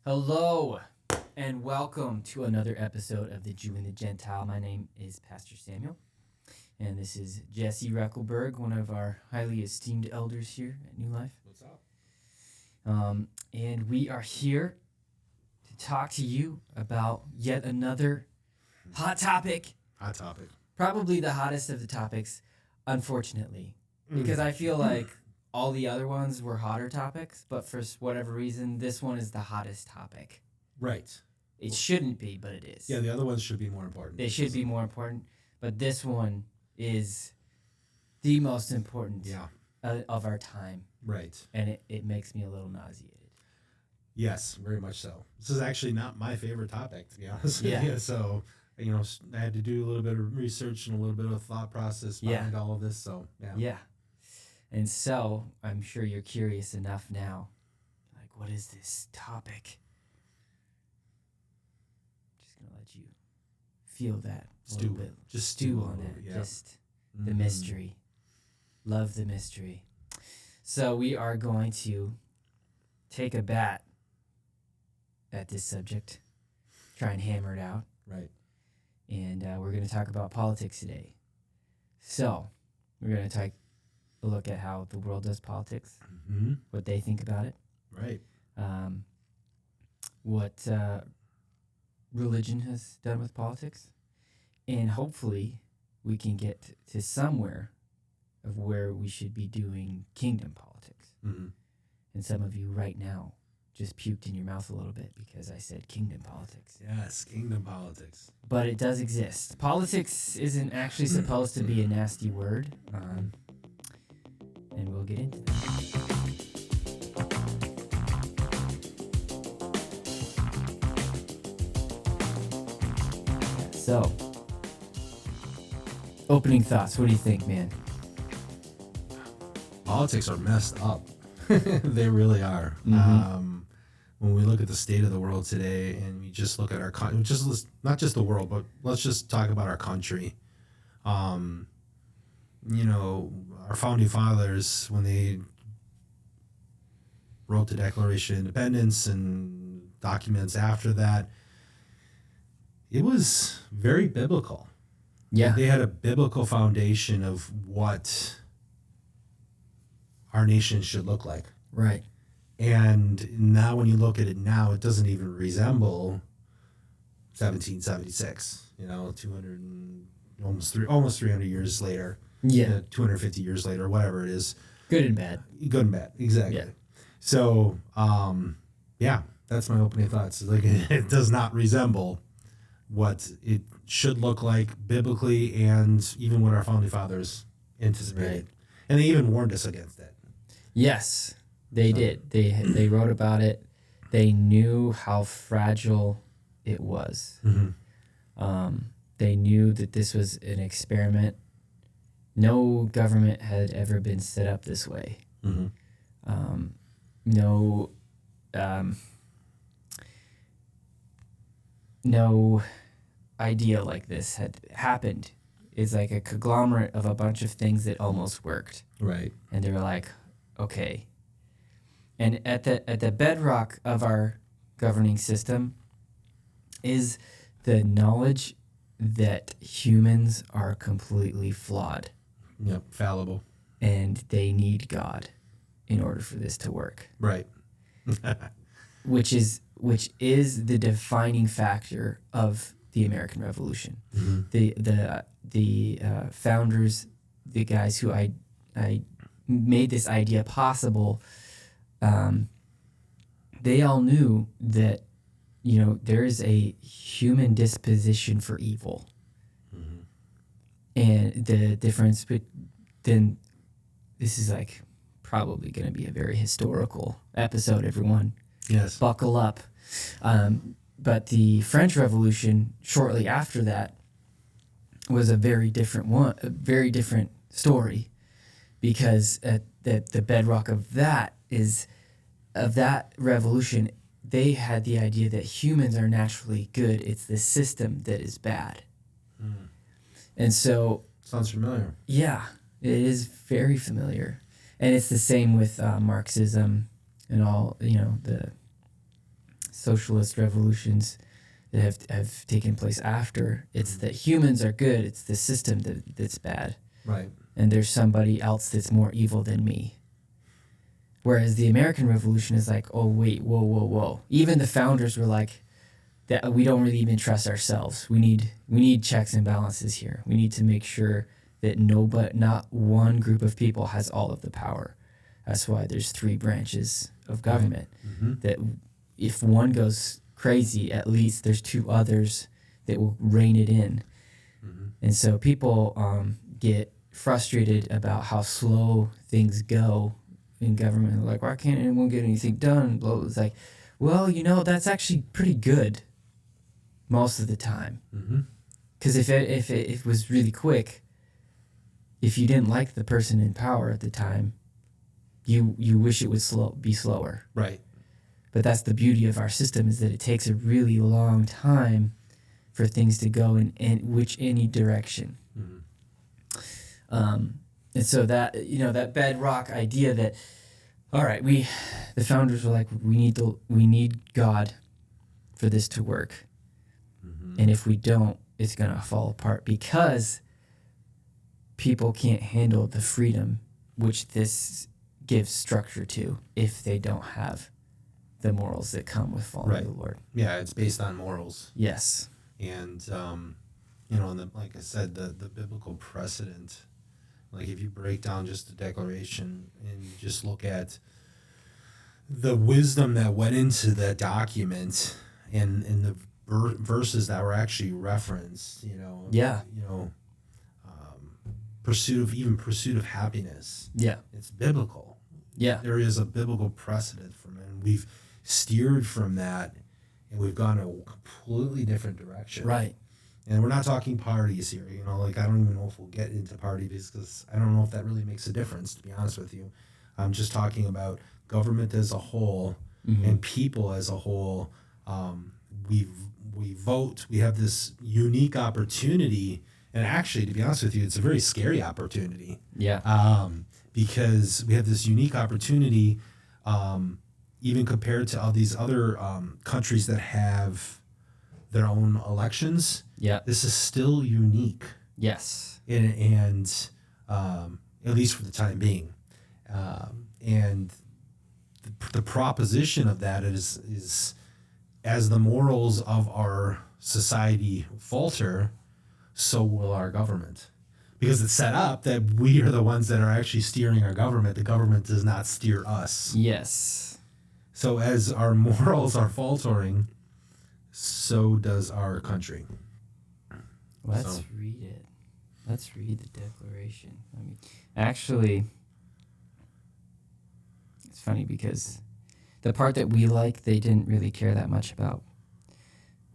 Hello and welcome to another episode of The Jew and the Gentile. My name is Pastor Samuel, and this is Jesse Reckelberg, one of our highly esteemed elders here at New Life. What's up? And we are here to talk to you about yet another hot topic. Hot topic. Probably the hottest of the topics, unfortunately, because I feel like all the other ones were hotter topics, but for whatever reason, this one is the hottest topic. Right. It shouldn't be, but it is. Yeah, the other ones should be more important. They should be more important, but this one is the most important of our time. Right. And it makes me a little nauseated. Yes, very much so. This is actually not my favorite topic, to be honest Yeah. with you. So, I had to do a little bit of research and a little bit of thought process behind all of this. So, yeah. Yeah. And so, I'm sure you're curious enough now. Like, what is this topic? Just going to let you feel that a little bit. Just stew on it. Yeah. Just the mystery. Love the mystery. So, we are going to take a bat at this subject, try and hammer it out. Right. And we're going to talk about politics today. So, we're going to take a look at how the world does politics, what they think about it, right? What religion has done with politics, and hopefully we can get to somewhere of where we should be doing kingdom politics. And some of you right now just puked in your mouth a little bit because I said kingdom politics. Yes, kingdom politics. But it does exist. Politics isn't actually supposed to be a nasty word. And we'll get into that. So, opening thoughts. What do you think, man? Politics are messed up. They really are. When we look at the state of the world today and we just look at our country, not just the world, but let's just talk about our country. Our founding fathers, when they wrote the Declaration of Independence and documents after that, it was very biblical. Yeah. They had a biblical foundation of what our nation should look like. Right. And now when you look at it now, it doesn't even resemble 1776, 200 and almost 300 years later. Yeah. 250 years later, whatever it is. Good and bad. Good and bad, exactly. Yeah. So, that's my opening thoughts. Like, it does not resemble what it should look like biblically and even what our founding fathers anticipated. Right. And they even warned us against it. Yes, they did. They wrote about it. They knew how fragile it was. They knew that this was an experiment. No government had ever been set up this way. No idea like this had happened. It's like a conglomerate of a bunch of things that almost worked. Right. And they were like, okay. And at the bedrock of our governing system is the knowledge that humans are completely flawed. Yep, fallible. And they need God in order for this to work. Right. which is the defining factor of the American Revolution. The founders, the guys who I made this idea possible, they all knew that there is a human disposition for evil, and the difference. But then this is like probably going to be a very historical episode. Everyone, yes, buckle up. But the French Revolution, shortly after that, was a very different story, because at the bedrock of that revolution, they had the idea that humans are naturally good. It's the system that is bad. And so... Sounds familiar. Yeah, it is very familiar. And it's the same with Marxism and all, the socialist revolutions that have taken place after. It's that humans are good. It's the system that's bad. Right. And there's somebody else that's more evil than me. Whereas the American Revolution is like, oh, wait, whoa. Even the founders were like, that we don't really even trust ourselves. We need checks and balances here. We need to make sure that not one group of people has all of the power. That's why there's 3 branches of government. Mm-hmm. That if one goes crazy, at least there's 2 others that will rein it in. Mm-hmm. And so people get frustrated about how slow things go in government. They're like, why can't anyone get anything done? It's like, well, that's actually pretty good most of the time. Because if it was really quick, if you didn't like the person in power at the time, you wish it would be slower. Right. But that's the beauty of our system, is that it takes a really long time for things to go in any direction. Mm-hmm. And so that that bedrock idea that, all right, the founders were like, we need God for this to work. Mm-hmm. And if we don't, it's going to fall apart, because people can't handle the freedom which this gives structure to if they don't have the morals that come with following the Lord. Yeah, it's based on morals. Yes. And, like I said, the biblical precedent, like if you break down just the Declaration and you just look at the wisdom that went into that document and the verses that were actually referenced, Yeah. pursuit of happiness. Yeah. It's biblical. Yeah. There is a biblical precedent from it. And we've steered from that, and we've gone a completely different direction. Right. And we're not talking parties here. I don't even know if we'll get into parties, because I don't know if that really makes a difference, to be honest with you. I'm just talking about government as a whole, Mm-hmm. and people as a whole. We vote. We have this unique opportunity. And actually, to be honest with you, it's a very scary opportunity. Yeah. Because we have this unique opportunity, even compared to all these other countries that have their own elections. Yeah. This is still unique. Yes. And at least for the time being. And the proposition of that is as the morals of our society falter, so will our government. Because it's set up that we are the ones that are actually steering our government. The government does not steer us. Yes. So as our morals are faltering, so does our country. Let's read it. Let's read the Declaration. Actually, it's funny because the part that we like, they didn't really care that much about.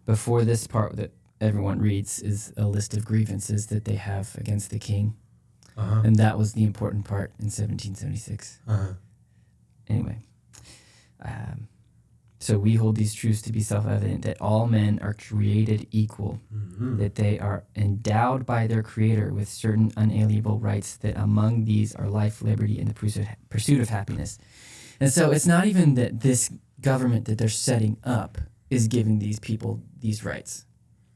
Before this part that everyone reads is a list of grievances that they have against the king. Uh-huh. And that was the important part in 1776. Uh-huh. Anyway, so we hold these truths to be self-evident, that all men are created equal, Mm-hmm. that they are endowed by their Creator with certain unalienable rights, that among these are life, liberty, and the pursuit of happiness. And so it's not even that this government that they're setting up is giving these people these rights.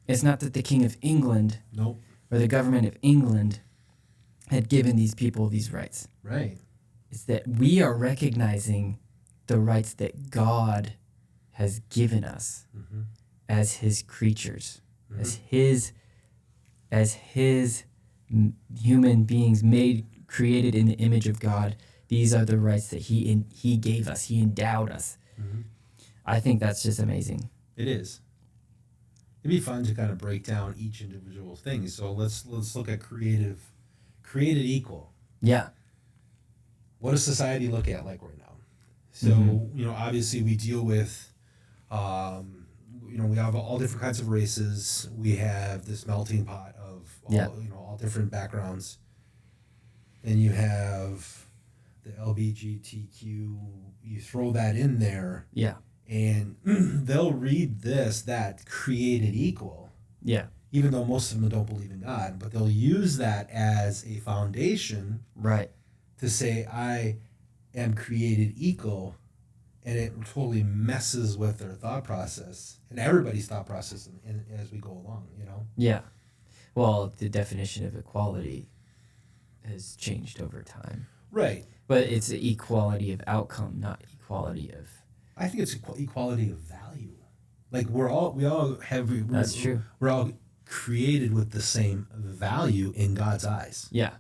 It's not that the King of England Nope. or the government of England had given these people these rights. Right. It's that we are recognizing the rights that God has given us Mm-hmm. as His creatures, Mm-hmm. as His human beings created in the image of God. These are the rights that He gave us. He endowed us. Mm-hmm. I think that's just amazing. It is. It'd be fun to kind of break down each individual thing. So let's look at created equal. Yeah. What does society look at like right now? So, obviously we deal with, we have all different kinds of races. We have this melting pot of all different backgrounds. And you have the LGBTQ, you throw that in there. Yeah. And they'll read that created equal. Yeah. Even though most of them don't believe in God, but they'll use that as a foundation Right. to say, I am created equal and it totally messes with their thought process and everybody's thought process as we go along, you know? Yeah. Well, the definition of equality has changed over time. Right. But it's equality of outcome, not equality of... I think it's equality of value. Like we all have... That's true. We're all created with the same value in God's eyes. Yeah.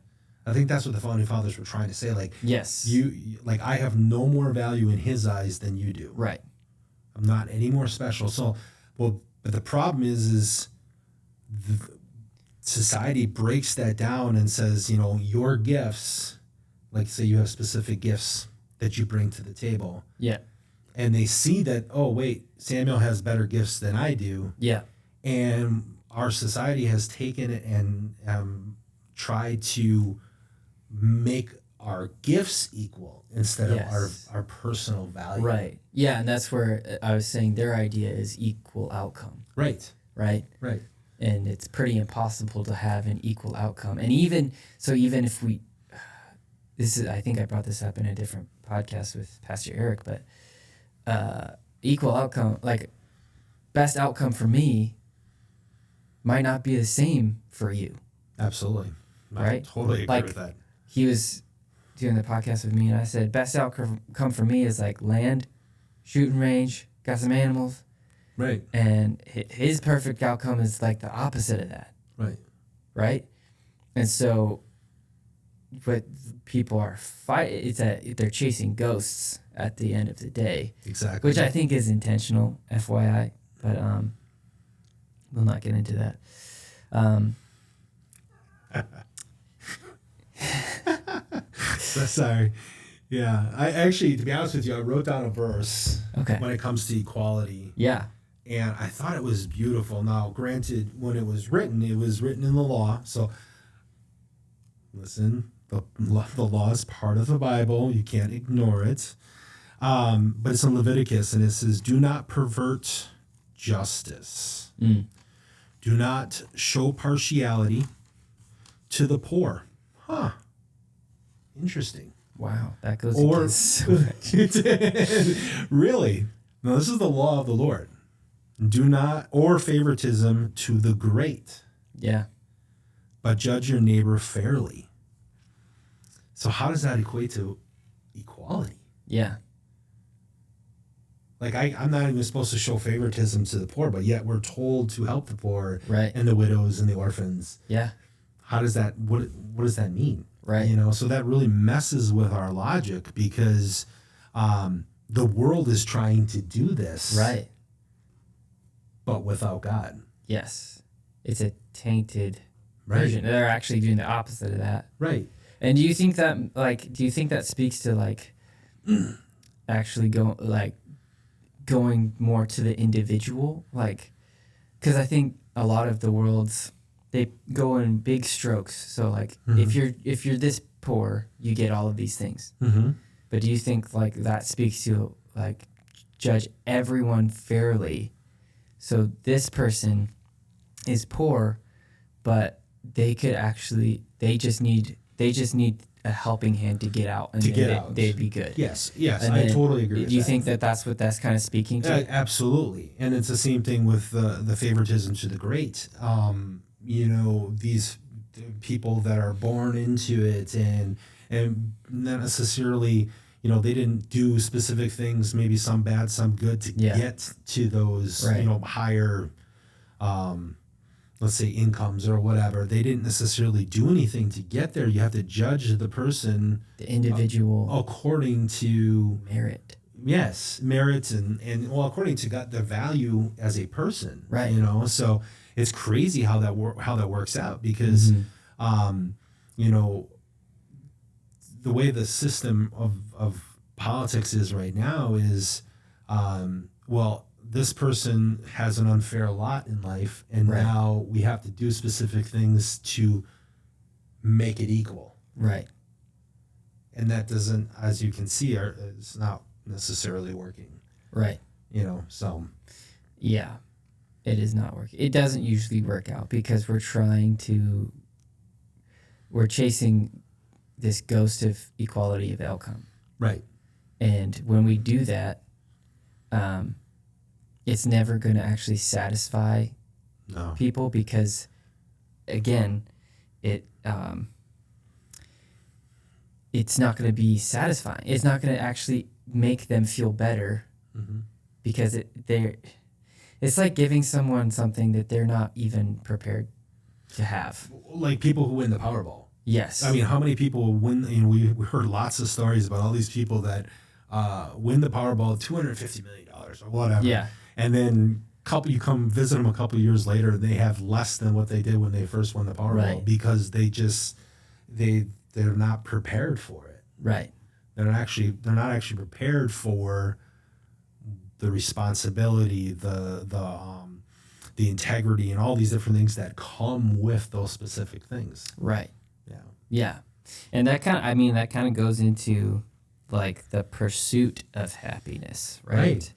I think that's what the Founding Fathers were trying to say. Like, yes. Like, I have no more value in his eyes than you do. Right. I'm not any more special. So, but the problem is society breaks that down and says, your gifts, like say you have specific gifts that you bring to the table. Yeah. And they see that, oh, wait, Samuel has better gifts than I do. Yeah. And our society has taken it and tried to make our gifts equal instead of our personal value. Right. Yeah, and that's where I was saying their idea is equal outcome. Right. Right? Right. And it's pretty impossible to have an equal outcome. And even if we... I think I brought this up in a different podcast with Pastor Eric, but equal outcome, like best outcome for me might not be the same for you. Absolutely. Right? I totally agree with that. He was doing the podcast with me, and I said, best outcome for me is like land, shooting range, got some animals. Right. And his perfect outcome is like the opposite of that. Right. Right? And so what people are fighting, it's that they're chasing ghosts at the end of the day. Exactly. Which I think is intentional, FYI. But we'll not get into that. Sorry. Yeah. I actually, to be honest with you, I wrote down a verse when it comes to equality. Yeah. And I thought it was beautiful. Now, granted, when it was written in the law. So, listen, the law is part of the Bible. You can't ignore it. But it's in Leviticus, and it says, do not pervert justice. Mm. Do not show partiality to the poor. Huh. Interesting. Wow, that goes against so much. Really? No, this is the law of the Lord. Do not, or favoritism to the great. Yeah. But judge your neighbor fairly. So how does that equate to equality? Yeah. Like I'm not even supposed to show favoritism to the poor, but yet we're told to help the poor and the widows and the orphans. Yeah. How does that, what does that mean? Right. So that really messes with our logic because the world is trying to do this. Right. But without God. Yes. It's a tainted version. They're actually doing the opposite of that. Right. And do you think that speaks to actually going more to the individual? Like, because I think a lot of the world's, they go in big strokes. So if you're this poor, you get all of these things. Mm-hmm. But do you think that speaks to judge everyone fairly? So this person is poor, but they just need a helping hand to get out, and they'd be good. Yes, I totally agree. Do you think that's what that's kind of speaking to? Absolutely, and it's the same thing with the favoritism to the great. These people that are born into it and not necessarily, they didn't do specific things, maybe some bad, some good to get to those, higher, let's say incomes or whatever. They didn't necessarily do anything to get there. You have to judge the person, the individual, according to merit. Yes, merit and according to God, the value as a person, right? So it's crazy how that works out because, the way the system of politics is right now is, this person has an unfair lot in life, and now we have to do specific things to make it equal. Right. And that doesn't, as you can see, it's not necessarily working. Right. So. Yeah, it is not working. It doesn't usually work out because we're chasing this ghost of equality of outcome. Right. And when we do that, it's never going to actually satisfy No. people because, again, it's not going to be satisfying. It's not going to actually make them feel better because it's like giving someone something that they're not even prepared to have. Like people who win the Powerball. Yes. I mean, how many people win? You know, we heard lots of stories about all these people that win the Powerball, $250 million or whatever. Yeah. And then you come visit them a couple of years later, and they have less than what they did when they first won the Powerball because they're not prepared for it. Right. They're not actually prepared for the responsibility, the integrity, and all these different things that come with those specific things. Right. Yeah. Yeah. And that kind of goes into like the pursuit of happiness, right?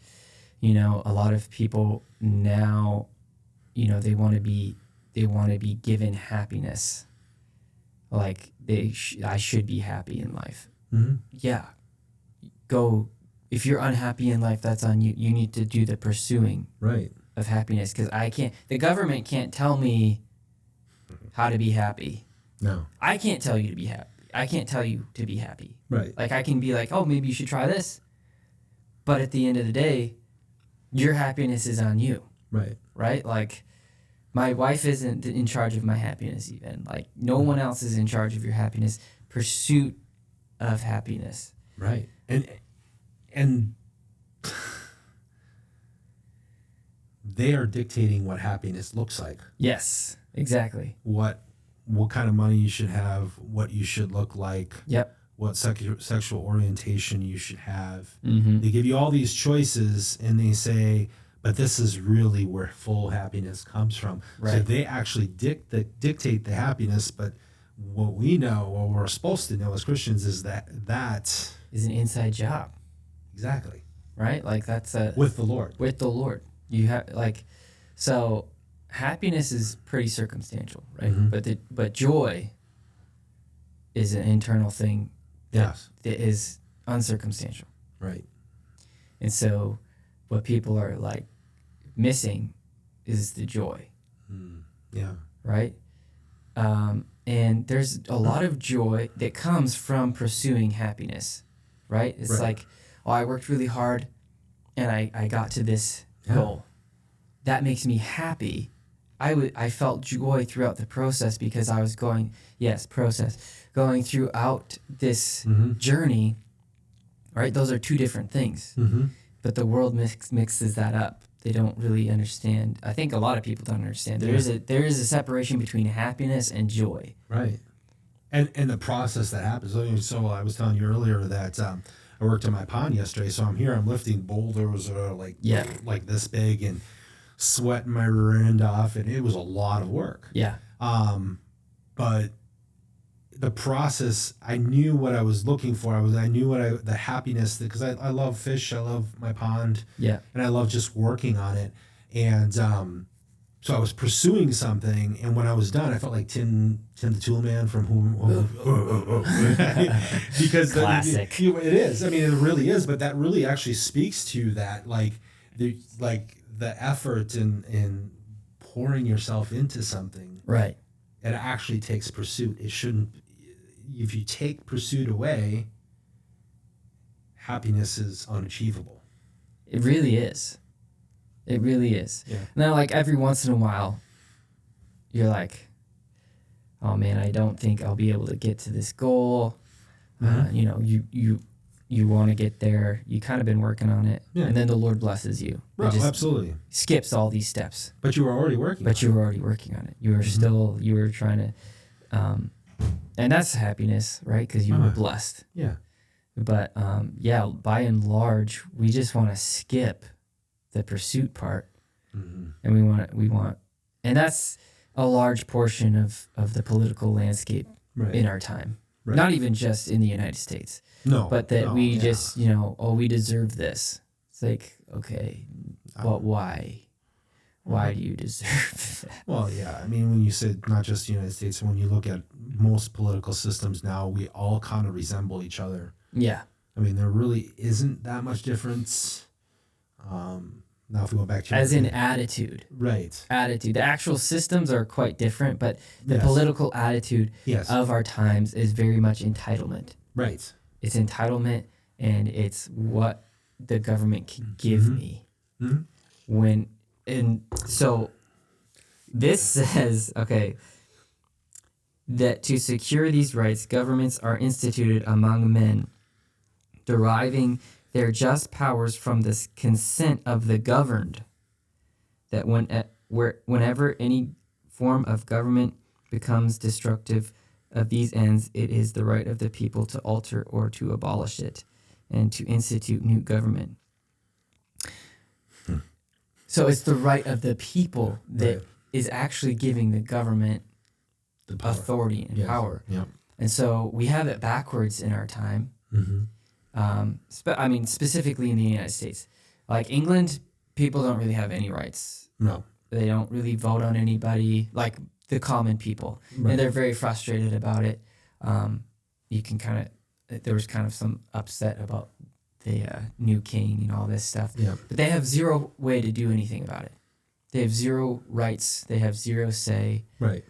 You know, a lot of people now, you know, they want to be given happiness. Like I should be happy in life. Mm-hmm. Yeah. Go. If you're unhappy in life, that's on you. You need to do the pursuing of happiness because the government can't tell me how to be happy. No. I can't tell you to be happy. I can't tell you to be happy. Right. Like I can be like, oh, maybe you should try this. But at the end of the day, your happiness is on you. Right. Right? Like my wife isn't in charge of my happiness even. Like no one else is in charge of your happiness. Pursuit of happiness. Right. And they are dictating what happiness looks like. Yes, exactly. What kind of money you should have, what you should look like. Yep. What sexual orientation you should have. Mm-hmm. They give you all these choices and they say, but this is really where full happiness comes from. Right. So they actually dictate the happiness, but what we know, what we're supposed to know as Christians is that is an inside job. Exactly. Right? Like that's with the Lord. With the Lord. You have so happiness is pretty circumstantial, right? Mm-hmm. But joy is an internal thing that is uncircumstantial. Right. And so what people are like missing is the joy. Yeah. Right? And there's a lot of joy that comes from pursuing happiness, right? It's like, oh, I worked really hard and I got to this goal. That makes me happy. I felt joy throughout the process because I was going throughout this journey, right? Those are two different things. Mm-hmm. But the world mixes that up. They don't really understand. I think a lot of people don't understand. There is a separation between happiness and joy. Right. And the process that happens. So I was telling you earlier that I worked on my pond yesterday. So I'm here. I'm lifting boulders like this big and sweating my rear end off, and it was a lot of work. Yeah. But the process, I knew what I was looking for. I knew the happiness, because I love fish. I love my pond. Yeah. And I love just working on it. And so I was pursuing something, and when I was done, I felt like Tim the Tool Man from because classic. It is. I mean, it really is. But that really actually speaks to that, the effort in pouring yourself into something. Right. It actually takes pursuit. It shouldn't. If you take pursuit away, happiness is unachievable. It really is. It really is. Yeah. Now, like every once in a while, you're like, "Oh man, I don't think I'll be able to get to this goal." You want to get there. You kind of been working on it, and then the Lord blesses you. Right. Absolutely. Skips all these steps. But you were already working. You were already working on it. You were you were trying to, and that's happiness, right? Because you were blessed. Yeah. But by and large, we just want to skip the pursuit part, and we want, and that's a large portion of the political landscape in our time. Right. Not even just in the United States. No. But that we just, we deserve this. It's like, okay, but why? Why do you deserve that? Well, yeah. I mean, when you said not just the United States, when you look at most political systems now, we all kind of resemble each other. Yeah. I mean, there really isn't that much difference. Now, if we go back to as in attitude. right, Attitude. The actual systems are quite different, but the Yes. political attitude yes, of our times is very much entitlement. right, It's entitlement, and it's what the government can give me. Mhm. So this says, okay, that to secure these rights, governments are instituted among men, deriving their just powers from the consent of the governed. That whenever any form of government becomes destructive of these ends, it is the right of the people to alter or to abolish it, and to institute new government. So it's the right of the people that Right. is actually giving the government The power. authority and Yes. power. Yep. And so we have it backwards in our time. Mm-hmm. Specifically in the United States. Like England, people don't really have any rights. No. They don't really vote on anybody, like the common people. Right. And they're very frustrated about it. There was kind of some upset about the new king and all this stuff. Yeah. But they have zero way to do anything about it. They have zero rights. They have zero say. Right.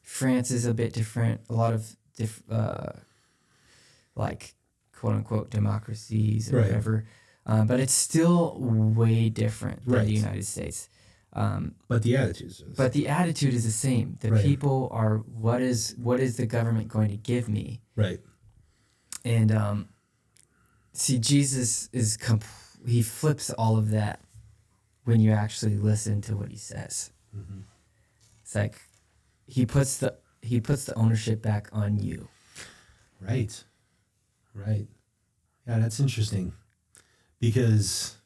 France is a bit different. A lot of like quote unquote democracies or Right. whatever. But it's still way different than Right. the United States. But the attitudes. But the attitude is the same. The Right. people are what is the government going to give me? Right. And see, Jesus is he flips all of that when you actually listen to what he says. Mm-hmm. It's like he puts the ownership back on you. Right. Right. Yeah, that's interesting. Because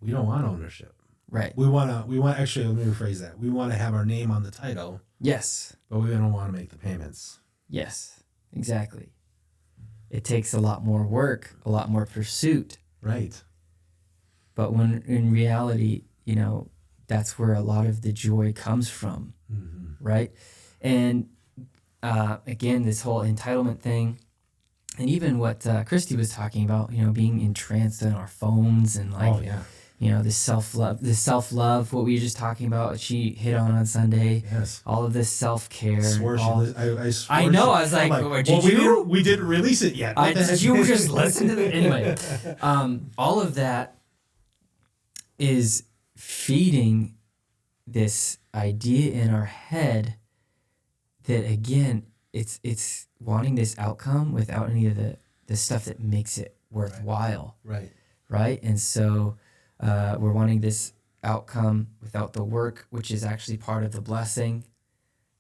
we don't want ownership. Right. Actually, let me rephrase that. We want to have our name on the title, Yes. but we don't want to make the payments. Yes. Exactly. It takes a lot more work, a lot more pursuit. Right. But when in reality, that's where a lot of the joy comes from. Mm-hmm. Right. And again, this whole entitlement thing, and even what Christy was talking about, being entranced in our phones and Oh, yeah. this self-love, what we were just talking about, she hit on Sunday. Yes. All of this self-care. I swore I know. I was like, we didn't release it yet. What the did heck? you just listen to it? Anyway, all of that is feeding this idea in our head that, again, it's wanting this outcome without any of the stuff that makes it worthwhile. Right. Right? And so we're wanting this outcome without the work, which is actually part of the blessing.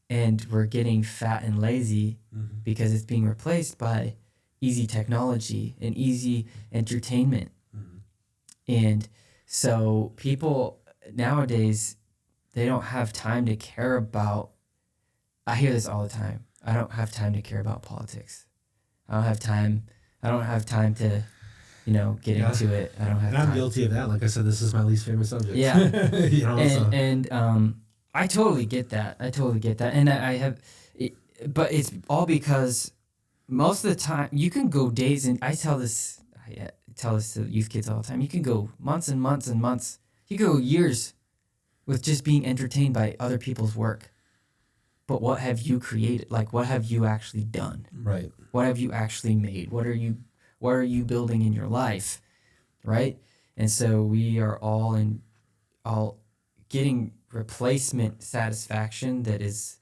And we're getting fat and lazy Mm-hmm. because it's being replaced by easy technology and easy entertainment. Mm-hmm. And so people nowadays, they don't have time to care about, I hear this all the time, I don't have time to care about politics. I don't have time to, get Yeah. into it. I don't have And time. I'm guilty of that. Like I said, this is my least favorite subject. Yeah. So. And I totally get that. And I have, but it's all because most of the time you can go days, and I tell this to youth kids all the time. You can go months and months and months. You can go years with just being entertained by other people's work. But what have you created? Like, what have you actually done? Right. What have you actually made? What are you building in your life? Right? And so we are all getting replacement satisfaction that is,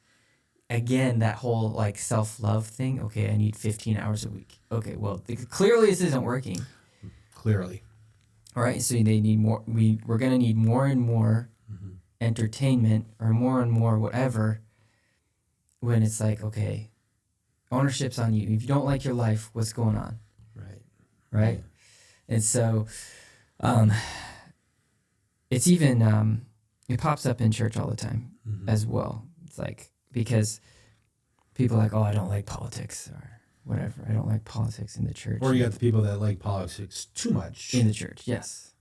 again, that whole like self-love thing. Okay, I need 15 hours a week. Okay, well, clearly this isn't working. Clearly. All right, so they need more. We're going to need more and more Mm-hmm. entertainment or more and more whatever, when it's like, okay, ownership's on you. If you don't like your life, what's going on? Right? And so it's even, it pops up in church all the time Mm-hmm. as well. It's like, because people are like, oh, I don't like politics or whatever. I don't like politics in the church. Or you got the people that like politics too much. In the church, yes.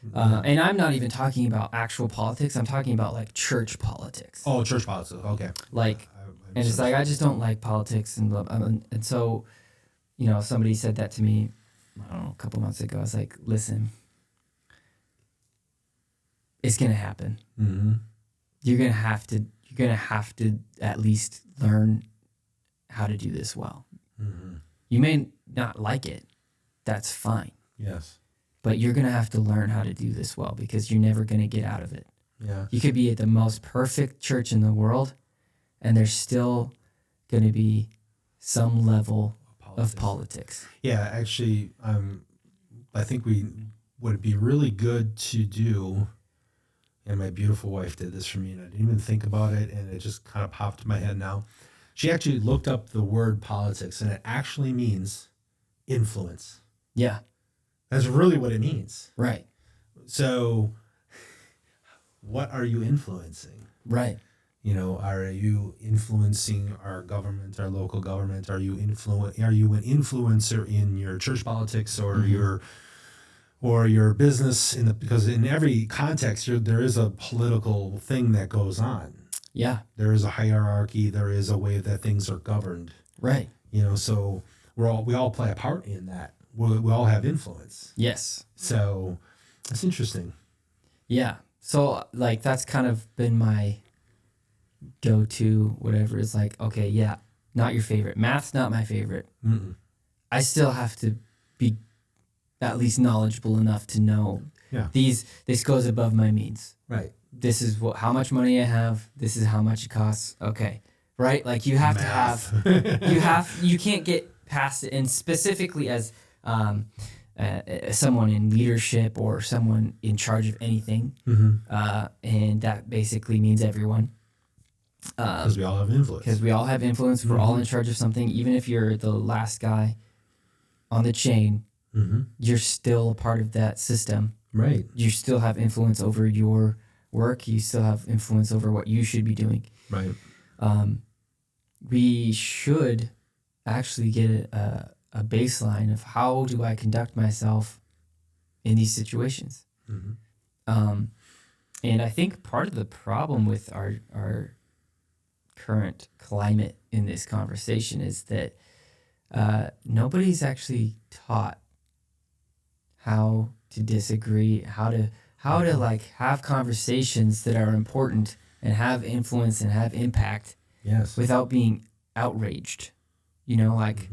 Mm-hmm. And I'm not even talking about actual politics. I'm talking about like church politics. Oh, church politics. Okay. Like, and it's like, I just don't like politics. And so, somebody said that to me, I don't know, a couple months ago. I was like, listen, it's going to happen. Mm-hmm. You're going to have to at least learn how to do this well. Mm-hmm. You may not like it. That's fine. Yes. But you're going to have to learn how to do this well because you're never going to get out of it. Yeah. You could be at the most perfect church in the world, and there's still going to be some level of politics. Yeah, actually, I think we would be really good to do, and my beautiful wife did this for me, and I didn't even think about it, and it just kind of popped in my head now. She actually looked up the word politics, and it actually means influence. Yeah. That's really what it means. Right. So, what are you influencing? Right. You know, are you influencing our government, our local government? Are you an influencer in your church politics or your business? Because in every context, there is a political thing that goes on. Yeah. There is a hierarchy. There is a way that things are governed. Right. You know, so we all play a part in that. We all have influence. Yes. So that's interesting. Yeah. So like that's kind of been my go-to, whatever. Is like, okay, yeah, not your favorite. Math's not my favorite. Mm-mm. I still have to be at least knowledgeable enough to know this goes above my means. Right. This is how much money I have. This is how much it costs. Okay. Right? Like you have Math. to have, you can't get past it. And specifically as someone in leadership or someone in charge of anything. Mm-hmm. And that basically means everyone. Because we all have influence. Because we all have influence. We're all in charge of something. Even if you're the last guy on the chain, you're still a part of that system. Right. You still have influence over your work. You still have influence over what you should be doing. Right. We should actually get a baseline of how do I conduct myself in these situations. Mm-hmm. And I think part of the problem with our current climate in this conversation is that nobody's actually taught how to disagree, how to like have conversations that are important and have influence and have impact. Yes. Without being outraged. You know, like,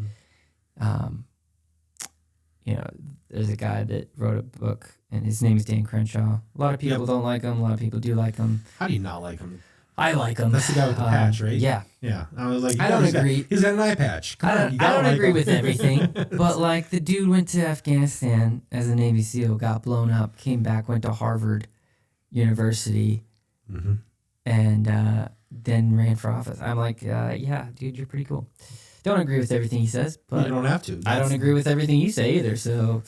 there's a guy that wrote a book, and his name is Dan Crenshaw. A lot of people don't like him. A lot of people do like him. How do you not like him? I like him. That's the guy with the patch, right? Yeah. Yeah. I was like, I don't agree. He's got an eye patch. I don't agree with everything, but like the dude went to Afghanistan as a Navy SEAL, got blown up, came back, went to Harvard University, and then ran for office. I'm like, yeah, dude, you're pretty cool. Don't agree with everything he says, but you don't have to. I don't agree with everything you say either. So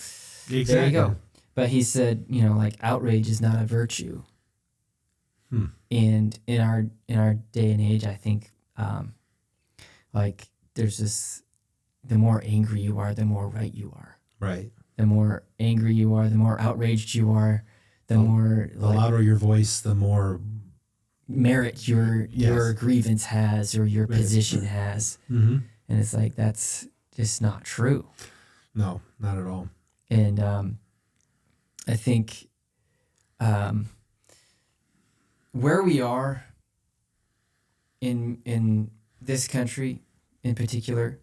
there you go. But he said, like outrage is not a virtue. And in our day and age, I think like there's this: the more angry you are, the more right you are. Right. The more angry you are, the more outraged you are, the more the louder your voice, the more merit your grievance has or your position has. And it's like, that's just not true. No, not at all. And I think where we are in this country in particular,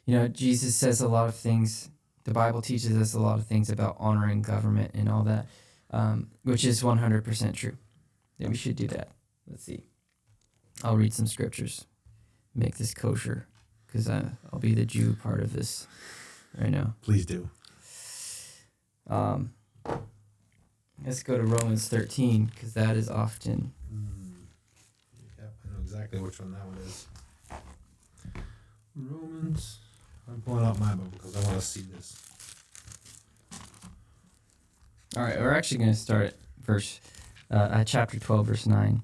Jesus says a lot of things. The Bible teaches us a lot of things about honoring government and all that, which is 100% true. Yeah, we should do that. Let's see. I'll read some scriptures. Make this kosher, because I'll be the Jew part of this right now. Please do. Let's go to Romans 13, because that is often... Yep, I know exactly which one that one is. Romans... I'm pulling out my book because I want to see this. All right, we're actually going to start at chapter 12, verse 9.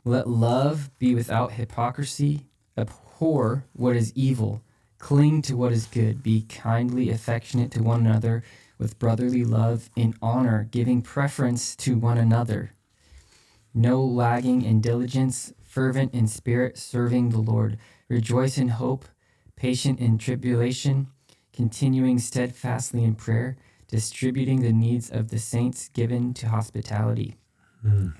Let love be without hypocrisy. Abhor what is evil. Cling to what is good. Be kindly affectionate to one another with brotherly love in honor, giving preference to one another. No lagging in diligence, fervent in spirit, serving the Lord. Rejoice in hope, patient in tribulation, continuing steadfastly in prayer, distributing the needs of the saints, given to hospitality.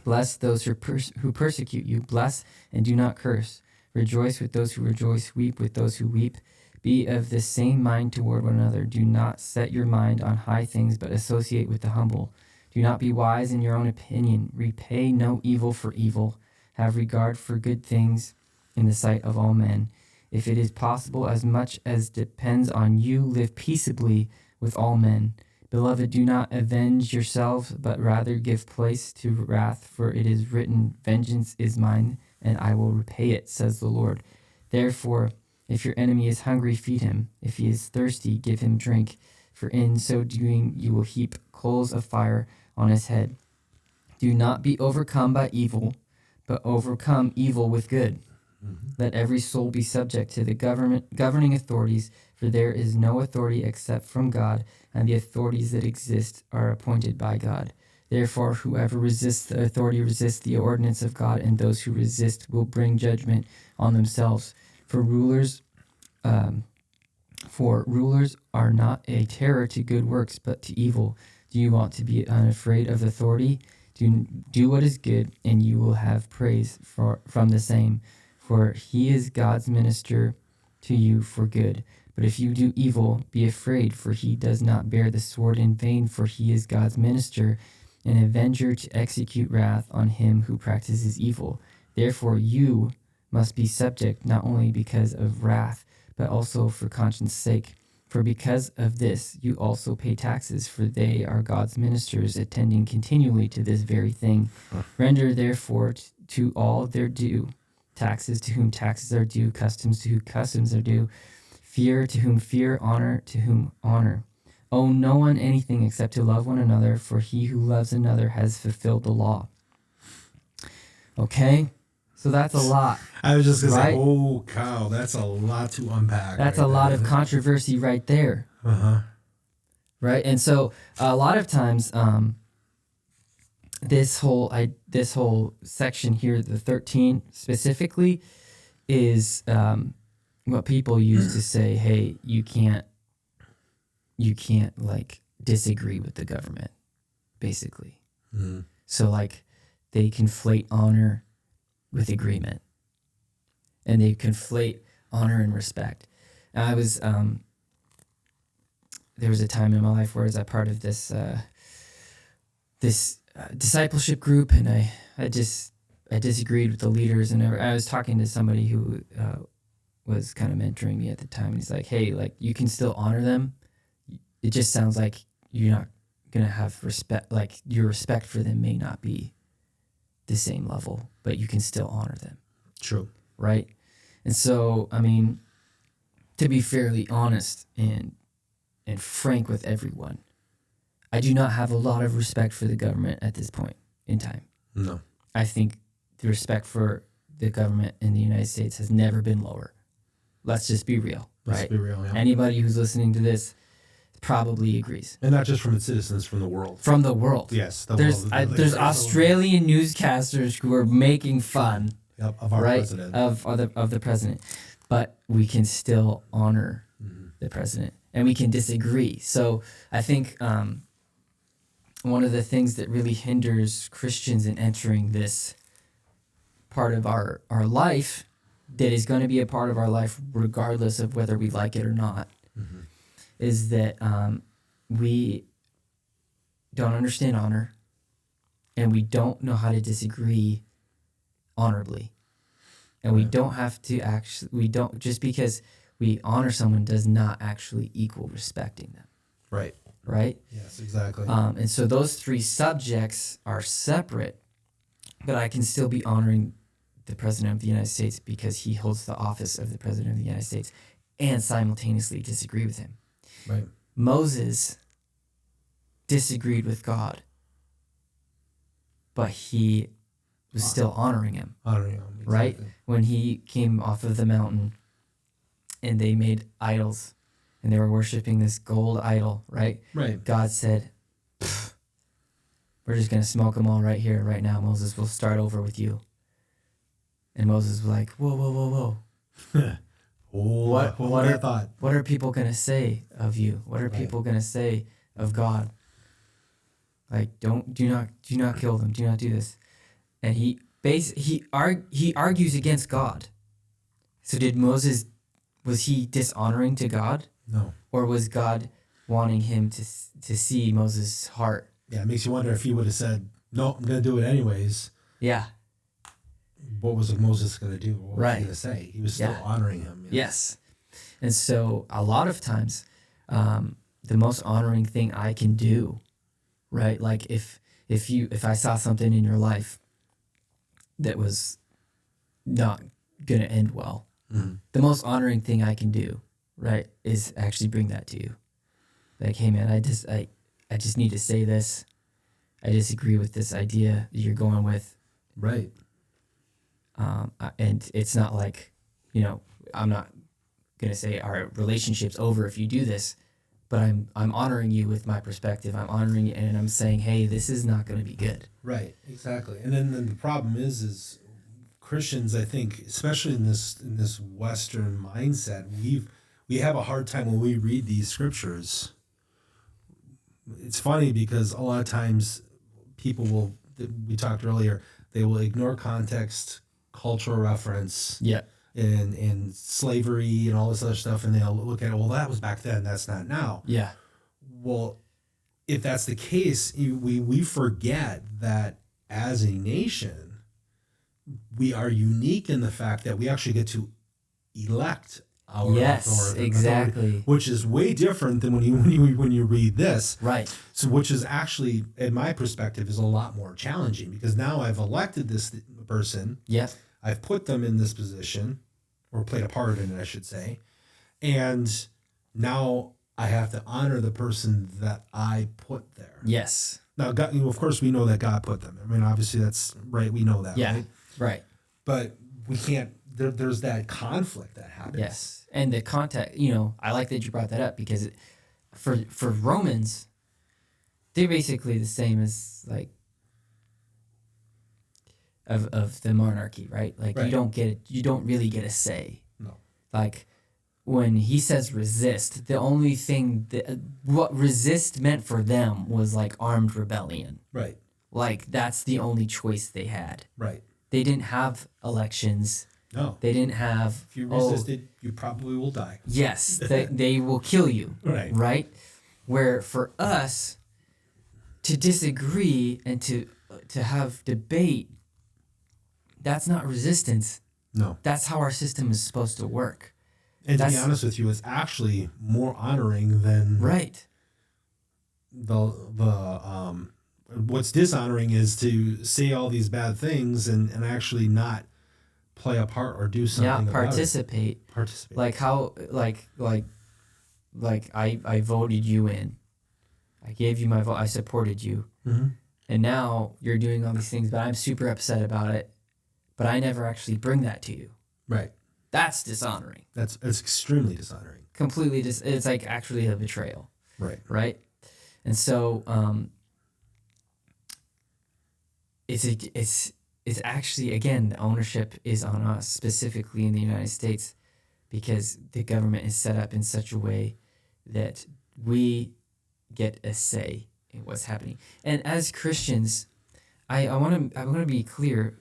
Bless those who persecute you. Bless and do not curse. Rejoice with those who rejoice. Weep with those who weep. Be of the same mind toward one another. Do not set your mind on high things, but associate with the humble. Do not be wise in your own opinion. Repay no evil for evil. Have regard for good things in the sight of all men. If it is possible, as much as depends on you, live peaceably with all men. Beloved, do not avenge yourselves, but rather give place to wrath, for it is written, Vengeance is mine, and I will repay it, says the Lord. Therefore, if your enemy is hungry, feed him. If he is thirsty, give him drink, for in so doing you will heap coals of fire on his head. Do not be overcome by evil, but overcome evil with good. Let every soul be subject to the governing authorities, for there is no authority except from God, and the authorities that exist are appointed by God. Therefore, whoever resists the authority resists the ordinance of God, and those who resist will bring judgment on themselves. For rulers are not a terror to good works, but to evil. Do you want to be unafraid of authority? Do what is good, and you will have praise from the same. For he is God's minister to you for good. But if you do evil, be afraid, for he does not bear the sword in vain, for he is God's minister, an avenger to execute wrath on him who practices evil. Therefore you must be subject, not only because of wrath, but also for conscience sake. For because of this you also pay taxes, for they are God's ministers, attending continually to this very thing. Render therefore to all their due. Taxes to whom taxes are due, customs to whom customs are due, fear to whom fear, honor to whom honor. Owe no one anything except to love one another, for he who loves another has fulfilled the law. Okay? So that's a lot. I was just going to right? say, oh, cow, that's a lot to unpack. That's right a lot there. of controversy right there. Uh-huh. Right? And so a lot of times, this whole section here, the 13 specifically, is what people use to say, hey, you can't like disagree with the government, basically. So like they conflate honor with agreement, and they conflate honor and respect. And I was there was a time in my life where I was a part of this discipleship group, and I disagreed with the leaders, and I was talking to somebody who was kind of mentoring me at the time, and he's like, hey, like you can still honor them. It just sounds like you're not gonna have respect, like your respect for them may not be the same level, but you can still honor them. True. Right? And so, I mean, to be fairly honest and frank with everyone, I do not have a lot of respect for the government at this point in time. No. I think the respect for the government in the United States has never been lower. Let's just be real, right? Let's be real, yeah. Anybody who's listening to this probably agrees. And not just from its citizens, from the world. From the world. Yes. There's Australian newscasters who are making fun of our president. Of the president. But we can still honor the president, and we can disagree. So I think one of the things that really hinders Christians in entering this part of our life, that is going to be a part of our life regardless of whether we like it or not, is that we don't understand honor, and we don't know how to disagree honorably. And we don't have to just because we honor someone does not actually equal respecting them. Right. Right? Yes, exactly. And so those three subjects are separate, but I can still be honoring the President of the United States because he holds the office of the President of the United States, and simultaneously disagree with him. Right. Moses disagreed with God, but he was still honoring him. Honoring him, exactly. Right? When he came off of the mountain and they made idols and they were worshiping this gold idol, right? Right. God said, we're just going to smoke them all right here, right now. Moses, we'll start over with you. And Moses was like, whoa, whoa, whoa, whoa. What are people going to say of you? What are people going to say of God? Like, do not kill them. Do not do this. And he argues against God. So was he dishonoring to God? No. Or was God wanting him to see Moses' heart? Yeah, it makes you wonder if he would have said, no, I'm going to do it anyways. Yeah. What was Moses going to do? What was he Right. going to say? He was still honoring him. Yes. And so a lot of times, the most honoring thing I can do, right? Like if I saw something in your life that was not going to end well, the most honoring thing I can do, right, is actually bring that to you. Like, hey man, I just need to say this. I disagree with this idea that you're going with. Right. And it's not like, I'm not going to say our relationship's over if you do this, but I'm honoring you with my perspective. I'm honoring you, and I'm saying, hey, this is not going to be good. Right. Exactly. And then the problem is Christians, I think, especially in this Western mindset, we have a hard time when we read these scriptures. It's funny because a lot of times people we talked earlier, they will ignore context, cultural reference, Yeah. and slavery and all this other stuff, and they'll look at it, well, that was back then, that's not now. Yeah. Well, if that's the case, we forget that as a nation, we are unique in the fact that we actually get to elect our authority, exactly, which is way different than when you read this. Right. So, which is actually, in my perspective, is a lot more challenging because now I've elected this person. Yes. I've put them in this position, or played a part in it, I should say, and now I have to honor the person that I put there. Yes. Now, God, of course, we know that God put them. I mean, obviously, that's right. We know that. Yeah. Right. Right. But we can't. There's that conflict that happens. Yes. And the context, I like that you brought that up because for Romans, they're basically the same as like of the monarchy, right? Like Right. you don't really get a say. No. Like when he says resist, the only thing what resist meant for them was like armed rebellion. Right. Like that's the only choice they had. Right. They didn't have elections. No. They didn't have. If you resisted, you probably will die. Yes, they will kill you. Right. Right. Where for us to disagree and to have debate, that's not resistance. No. That's how our system is supposed to work. And to be honest with you, it's actually more honoring than right. The what's dishonoring is to say all these bad things and actually not play a part or do something. Yeah, participate. Participate. Like how like I voted you in. I gave you my vote. I supported you. Mm-hmm. And now you're doing all these things, but I'm super upset about it. But I never actually bring that to you. Right. That's dishonoring. It's extremely dishonoring. Completely it's like actually a betrayal. Right. Right? And so it's actually, again, the ownership is on us, specifically in the United States, because the government is set up in such a way that we get a say in what's happening. And as Christians, I want to be clear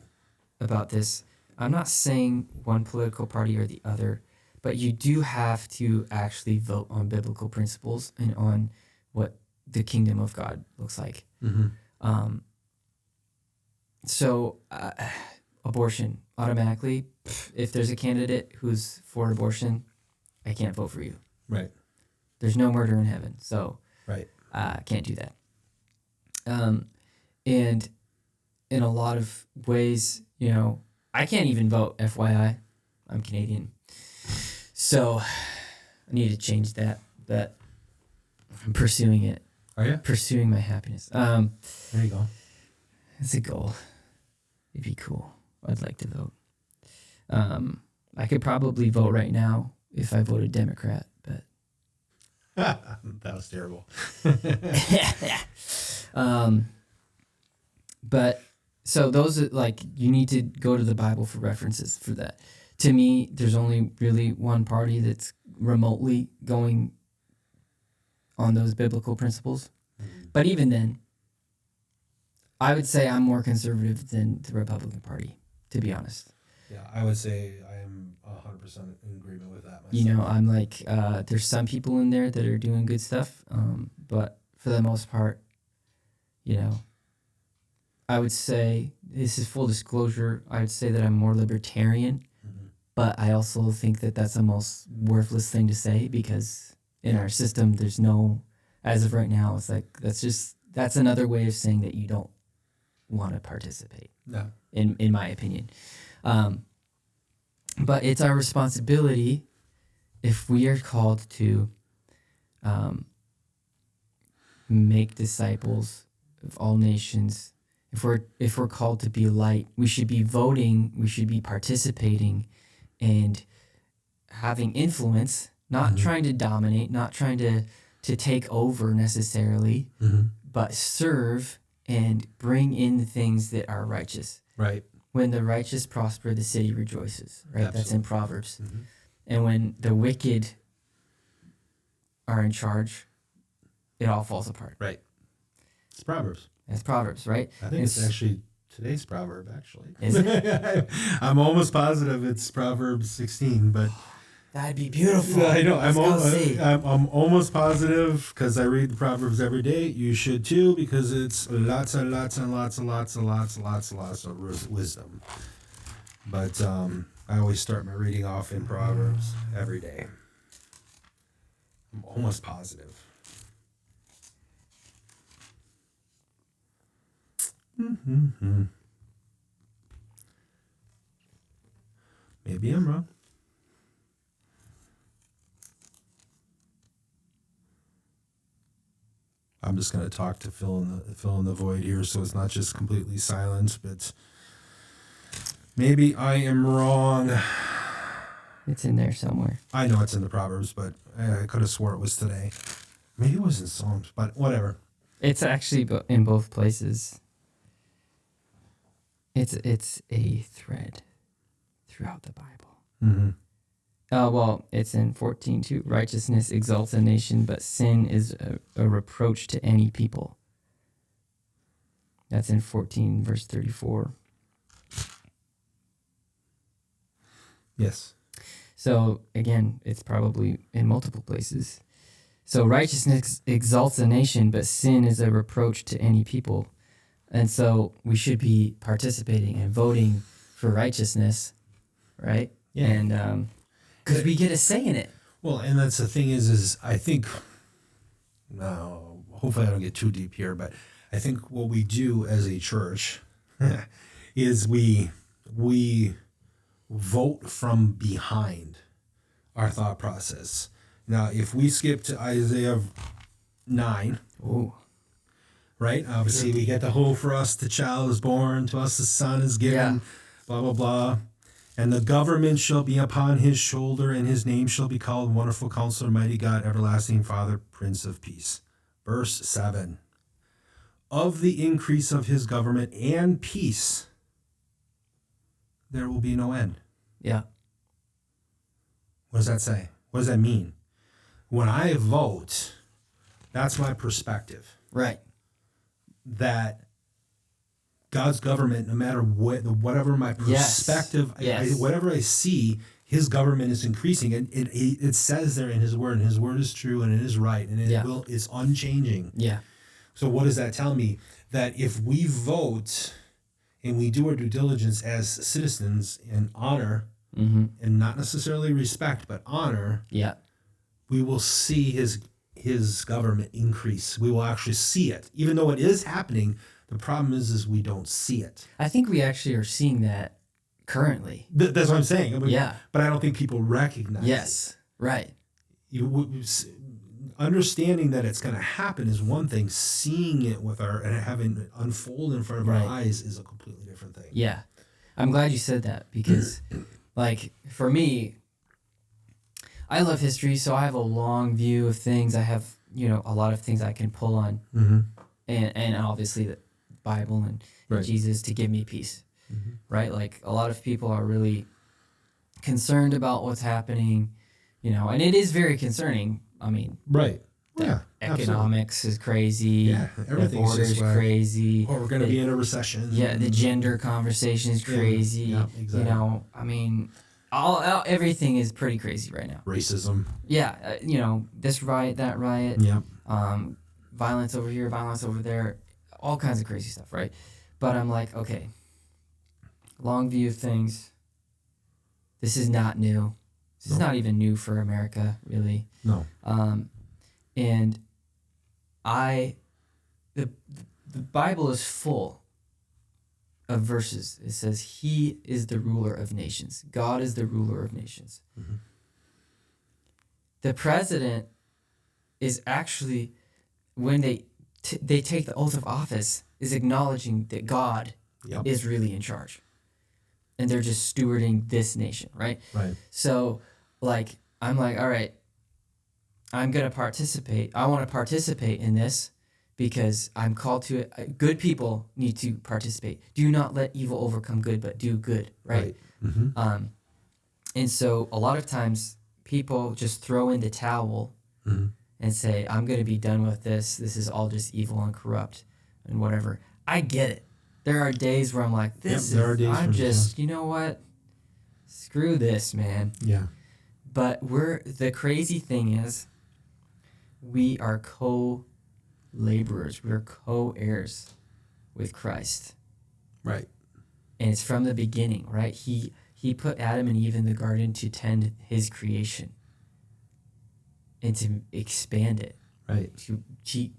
about this. I'm not saying one political party or the other, but you do have to actually vote on biblical principles and on what the kingdom of God looks like. Mm-hmm. So abortion, automatically, if there's a candidate who's for abortion, I can't vote for you. Right. There's no murder in heaven, so right. I can't do that. And in a lot of ways, I can't even vote, FYI. I'm Canadian. So I need to change that, but I'm pursuing it. Are you? Pursuing my happiness. There you go. It's a goal. It'd be cool. I'd like to vote. I could probably vote right now if I voted Democrat, but that was terrible. But so those are like, you need to go to the Bible for references for that. To me, there's only really one party that's remotely going on those biblical principles. Mm-hmm. But even then, I would say I'm more conservative than the Republican Party, to be honest. Yeah, I would say I am 100% in agreement with that myself. You know, I'm like, there's some people in there that are doing good stuff, but for the most part, you know, I would say, this is full disclosure, I would say that I'm more libertarian, but I also think that that's the most worthless thing to say, because in our system, there's no, as of right now, it's like, that's another way of saying that you don't want to participate, No. in my opinion. But it's our responsibility, if we are called to make disciples of all nations, if we're called to be light, we should be voting, we should be participating and having influence, not trying to dominate, not trying to take over necessarily, but serve and bring in the things that are righteous. Right. When the righteous prosper, the city rejoices. Right. Absolutely. That's in Proverbs. And when the wicked are in charge, it all falls apart. Right. It's Proverbs. That's Proverbs, right? I think it's actually today's proverb, actually. Is it? I'm almost positive it's Proverbs 16, but That'd be beautiful. I know. See. I'm almost positive because I read the Proverbs every day. You should too, because it's lots and lots and lots and lots and lots and lots and lots of wisdom. But I always start my reading off in Proverbs every day. I'm almost positive. Maybe I'm wrong. I'm just going to talk to fill in the void here, so it's not just completely silent. But maybe I am wrong. It's in there somewhere. I know it's in the Proverbs, but I could have swore it was today. Maybe it was in Psalms, but whatever. It's actually in both places. It's a thread throughout the Bible. Well, it's in 14:2. Righteousness exalts a nation, but sin is a reproach to any people. That's in 14, verse 34. Yes. So, again, it's probably in multiple places. So righteousness exalts a nation, but sin is a reproach to any people. And so we should be participating and voting for righteousness, right? Yeah. And because we get a say in it. Well, and that's the thing is I think, hopefully I don't get too deep here, but I think what we do as a church is we vote from behind our thought process. Now, if we skip to Isaiah 9, right? Obviously, we get the whole for us the child is born, to us the son is given, blah, blah, blah. And the government shall be upon his shoulder, and his name shall be called Wonderful Counselor, Mighty God, Everlasting Father, Prince of Peace. Verse 7. Of the increase of his government and peace, there will be no end. Yeah. What does that say? What does that mean? When I vote, that's my perspective. Right. That God's government, no matter whatever my perspective, whatever I see, his government is increasing. And it says there in his word, and his word is true and it is right, and it's unchanging. Yeah. So what does that tell me? That if we vote and we do our due diligence as citizens in honor, and not necessarily respect, but honor, we will see his government increase. We will actually see it. Even though it is happening, the problem is we don't see it. I think we actually are seeing that currently. That's what I'm saying. I mean, but I don't think people recognize it. Yes, right. Understanding that it's going to happen is one thing. Seeing it and having it unfold in front of our eyes is a completely different thing. Yeah. I'm glad you said that because, like, for me, I love history, so I have a long view of things. I have, a lot of things I can pull on. And obviously the Bible and Jesus to give me peace, right? Like a lot of people are really concerned about what's happening, and it is very concerning. I mean, right. Yeah. economics is crazy. Yeah, The everything's border's just crazy. Or we're going to be in a recession. Yeah, the gender conversation is crazy. Yeah, exactly. You know, I mean, everything is pretty crazy right now. Racism. Yeah, you know, this riot, that riot. Yep. Violence over here, violence over there, all kinds of crazy stuff, right? But I'm like, okay, long view of things. This is not new. This is not even new for America, really. No. And the Bible is full of verses. It says, He is the ruler of nations. God is the ruler of nations. Mm-hmm. The president is actually, when they take the oath of office, is acknowledging that God is really in charge. And they're just stewarding this nation, right? Right. So, like, I'm like, all right, I'm going to participate. I want to participate in this because I'm called to it. Good people need to participate. Do not let evil overcome good, but do good, right? Mm-hmm. And so a lot of times people just throw in the towel and say, I'm going to be done with this. This is all just evil and corrupt and whatever. I get it. There are days where I'm like, you know what? Screw this, man. Yeah. But the crazy thing is, we are co-laborers. We're co-heirs with Christ. Right. And it's from the beginning, right? He put Adam and Eve in the garden to tend his creation and to expand it. Right. To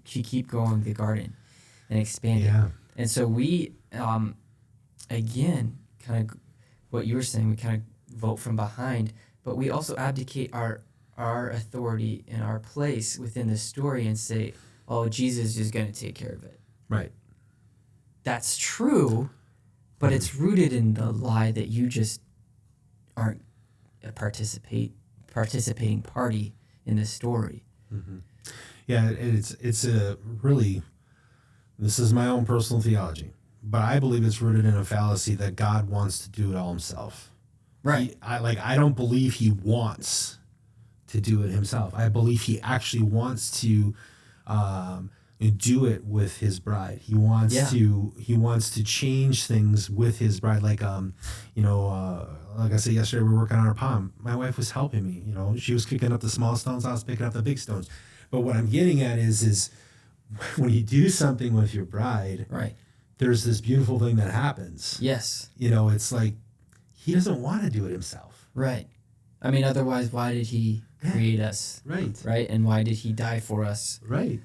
keep growing the garden and expand it. And so we, again, kind of what you were saying, we kind of vote from behind, but we also abdicate our authority and our place within the story and say, oh, Jesus is going to take care of it. Right. That's true, but it's rooted in the lie that you just aren't a participating party in the story. Mm-hmm. Yeah, it's a really, this is my own personal theology, but I believe it's rooted in a fallacy that God wants to do it all himself. Right. I don't believe he wants to do it himself. I believe he actually wants to do it with his bride. He wants to change things with his bride. Like like I said yesterday, we were working on our palm. My wife was helping me. You know, she was picking up the small stones, I was picking up the big stones. But what I'm getting at is when you do something with your bride, right, there's this beautiful thing that happens. Yes. You know, it's like he doesn't want to do it himself. Right. I mean, otherwise, why did he create us? Right. Right. And why did he die for us? Right.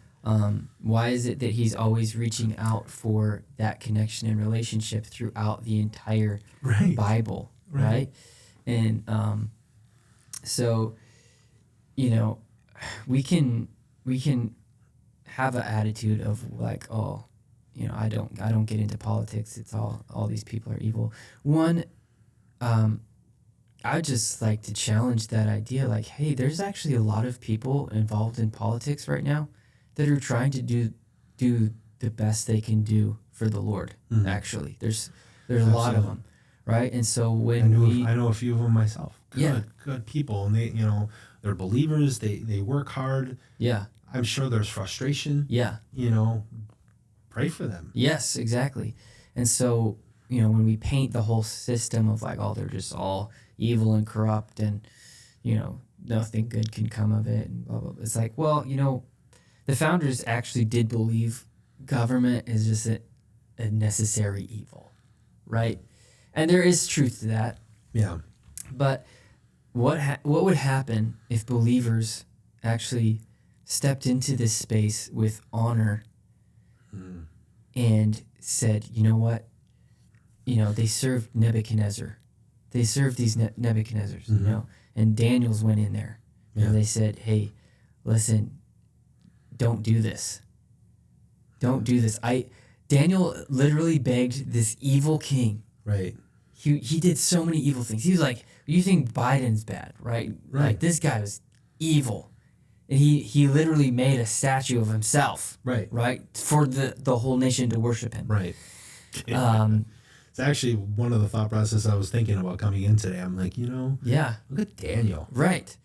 Why is it that he's always reaching out for that connection and relationship throughout the entire Bible? Right. And so, you know, we can have an attitude of like, oh, you know, I don't get into politics. It's all these people are evil. One, I would just like to challenge that idea. Like, hey, there's actually a lot of people involved in politics right now that are trying to do the best they can do for the Lord. Mm-hmm. Actually, there's a lot of them, right? And so when I know a few of them myself. Good people, and they're believers. They work hard. Yeah, I'm sure there's frustration. Yeah, pray for them. Yes, exactly. And so when we paint the whole system of like, oh, they're just all evil and corrupt, and nothing good can come of it, and blah blah blah. It's like, well, the founders actually did believe government is just a necessary evil, right? And there is truth to that. Yeah. But what would happen if believers actually stepped into this space with honor and said, you know what? They served Nebuchadnezzar. They served these Nebuchadnezzars, and Daniel's went in there. Yeah. And they said, hey, listen, don't do this. Don't do this. Daniel literally begged this evil king. Right. He did so many evil things. He was like, you think Biden's bad, right? Like, this guy was evil. And he literally made a statue of himself. Right. Right? For the whole nation to worship him. Right. It's actually one of the thought processes I was thinking about coming in today. I'm like, look at Daniel. Right.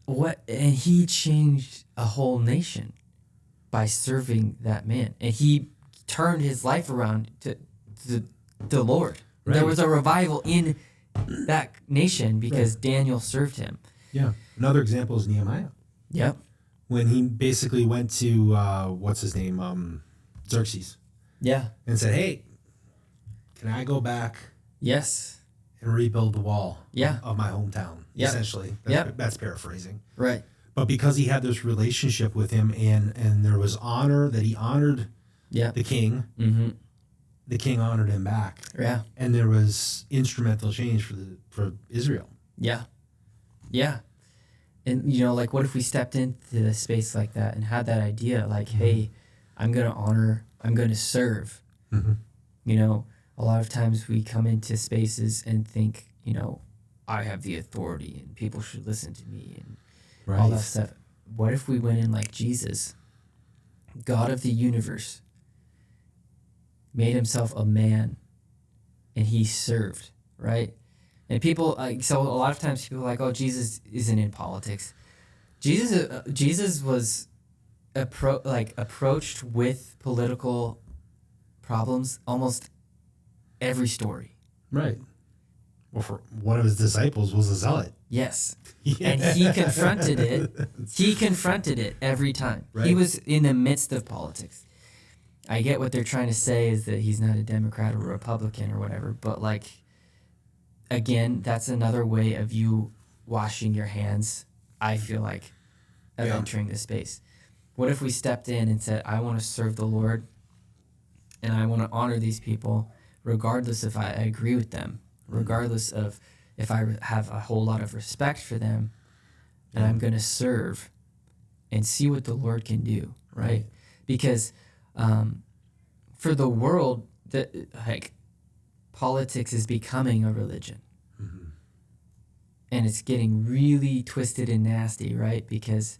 And he changed a whole nation. by serving that man. And he turned his life around to the Lord. Right. There was a revival in that nation because Daniel served him. Yeah. Another example is Nehemiah. Yep. When he basically went to, what's his name? Xerxes. Yeah. And said, hey, can I go back Yes. and rebuild the wall of my hometown? Yep. Essentially. That's paraphrasing. Right. But because he had this relationship with him and there was honor that he honored the king, the king honored him back. Yeah. And there was instrumental change for Israel. Yeah. Yeah. And, you know, like, what if we stepped into a space like that and had that idea, like, hey, I'm going to honor, I'm going to serve. You know, a lot of times we come into spaces and think, you know, I have the authority and people should listen to me and all that stuff. What if we went in like Jesus, God of the universe, made himself a man and he served, right? And people, like, so a lot of times people are like, oh, Jesus isn't in politics. Jesus was approached with political problems almost every story. Right. Well, for one of his disciples was a zealot. Yes. And he confronted it. He confronted it every time. Right. He was in the midst of politics. I get what they're trying to say is that he's not a Democrat or a Republican or whatever, but, like, again, that's another way of you washing your hands, I feel like, of entering this space. What if we stepped in and said, I want to serve the Lord and I want to honor these people regardless if I agree with them, regardless of if I have a whole lot of respect for them, and I'm going to serve and see what the Lord can do, right? Because for the world, politics is becoming a religion. And it's getting really twisted and nasty, right? Because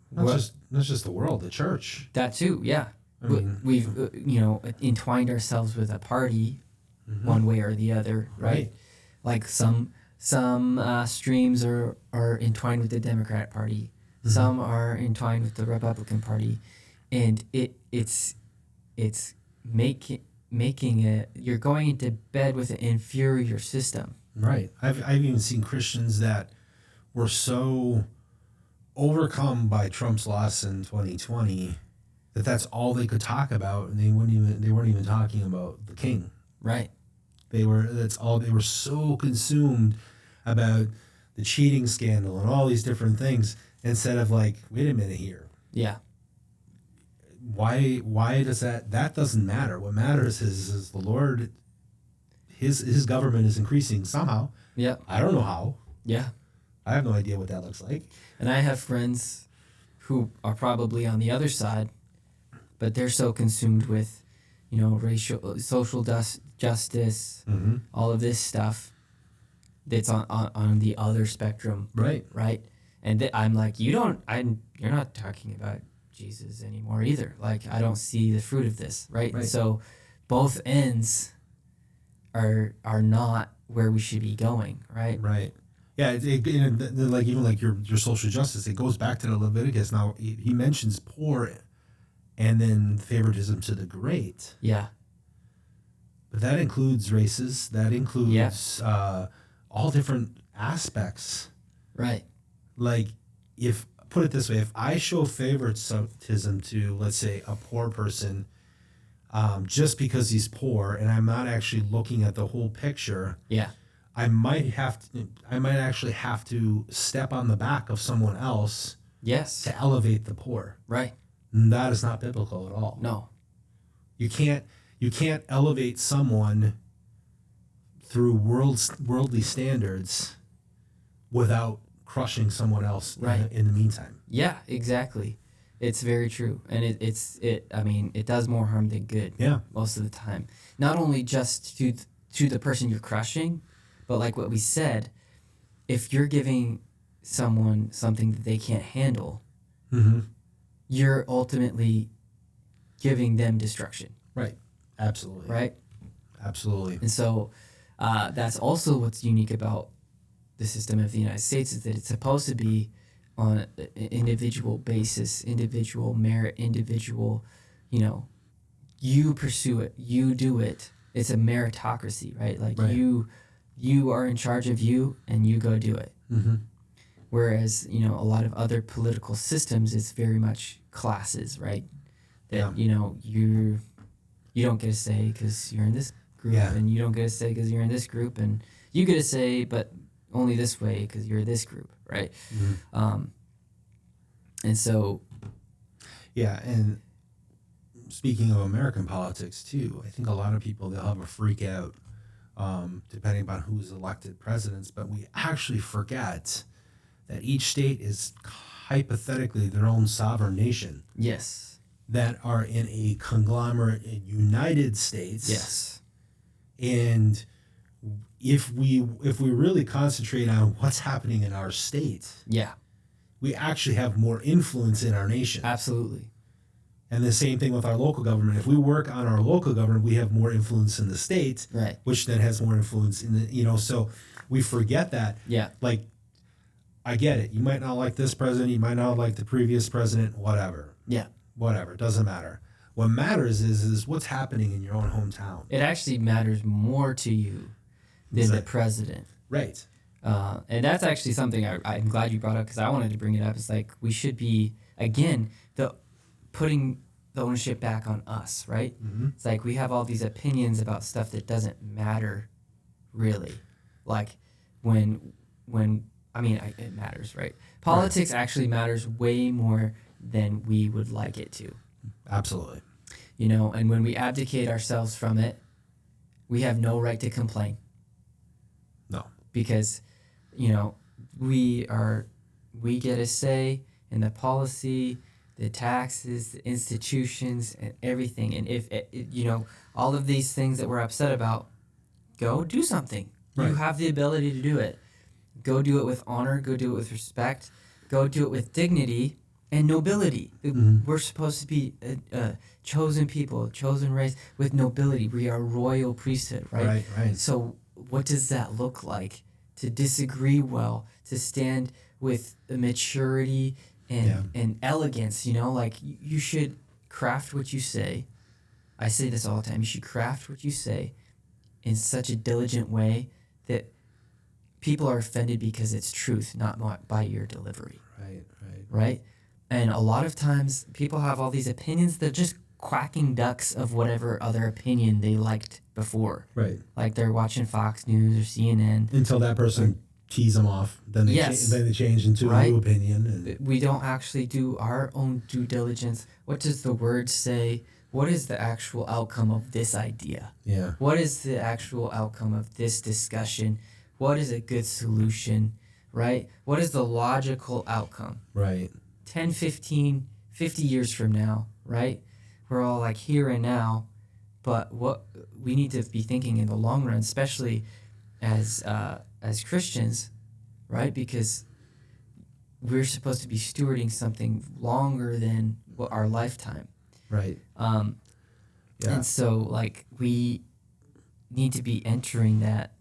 not just the world, the church. That too, yeah. I mean, we've entwined ourselves with a party, one way or the other, right? Like some streams are entwined with the Democrat Party, some are entwined with the Republican Party, and it's making it, you're going into bed with an inferior system. Right. I've even seen Christians that were so overcome by Trump's loss in 2020 that that's all they could talk about, and they weren't even talking about the king. Right. They were so consumed about the cheating scandal and all these different things instead of, like, wait a minute here. Yeah. Why does that doesn't matter. What matters is the Lord, his government is increasing somehow. Yeah. I don't know how. Yeah. I have no idea what that looks like. And I have friends who are probably on the other side, but they're so consumed with, social justice, all of this stuff that's on the other spectrum. Right. Right. And I'm like, you're not talking about Jesus anymore either. Like, I don't see the fruit of this. Right. Right. So both ends are not where we should be going. Right. Right. Yeah, like even like your social justice, it goes back to the Leviticus. Now he mentions poor, and then favoritism to the great. Yeah, but that includes races. That includes all different aspects. Right. Like, put it this way, if I show favoritism to, let's say, a poor person, just because he's poor, and I'm not actually looking at the whole picture. Yeah. I might actually have to step on the back of someone else. Yes. To elevate the poor. Right. And that is not biblical at all. No. You can't elevate someone through worldly standards without crushing someone else in the meantime. Yeah, exactly. It's very true. And it does more harm than good. Yeah. Most of the time. Not only just to the person you're crushing, but like what we said, if you're giving someone something that they can't handle, you're ultimately giving them destruction. Right. Absolutely. Right? Absolutely. And so that's also what's unique about the system of the United States, is that it's supposed to be on an individual basis, individual merit, individual, you pursue it, you do it. It's a meritocracy, right? Like Right. you are in charge of you and you go do it. Mm-hmm. Whereas, a lot of other political systems, it's very much classes, right? That, you don't get a say because you're in this group, Yeah. and you don't get a say because you're in this group, and you get a say, but only this way because you're this group, right? Mm-hmm. And so, Yeah, and speaking of American politics too, I think a lot of people, they'll have a freak out depending upon who's elected presidents, but we actually forget that each state is hypothetically their own sovereign nation yes, that are in a conglomerate in United States. yes, And if we really concentrate on what's happening in our state, yeah, we actually have more influence in our nation. absolutely, And the same thing with our local government. If we work on our local government, we have more influence in the state, right, which then has more influence in the, so we forget that. yeah, Like, I get it. You might not like this president. You might not like the previous president, whatever. yeah. Whatever. It doesn't matter. What matters is what's happening in your own hometown. It actually matters more to you than the president. Right. And that's actually something I'm glad you brought up, because I wanted to bring it up. It's like we should be, again, putting the ownership back on us, right? Mm-hmm. It's like we have all these opinions about stuff that doesn't matter, really. Like it matters, right? Politics actually matters way more than we would like it to. Absolutely. And when we abdicate ourselves from it, we have no right to complain. No. Because, we get a say in the policy, the taxes, the institutions, and everything. And if all of these things that we're upset about, go do something. Right. You have the ability to do it. Go do it with honor. Go do it with respect. Go do it with dignity and nobility. Mm-hmm. We're supposed to be a chosen people, chosen race with nobility. We are royal priesthood, right? Right. So what does that look like? To disagree well, to stand with maturity and elegance, like you should craft what you say. I say this all the time. You should craft what you say in such a diligent way that people are offended because it's truth, not by your delivery. Right? And a lot of times people have all these opinions that are just quacking ducks of whatever other opinion they liked before. Right. Like they're watching Fox News or CNN. Until that person tees them off, then they change into a new opinion. And we don't actually do our own due diligence. What does the word say? What is the actual outcome of this idea? Yeah. What is the actual outcome of this discussion? What is a good solution, right? What is the logical outcome? Right. 10, 15, 50 years from now, right? We're all like here and now, but what we need to be thinking in the long run, especially as Christians, right? Because we're supposed to be stewarding something longer than our lifetime. Right. And so, like, we need to be entering that.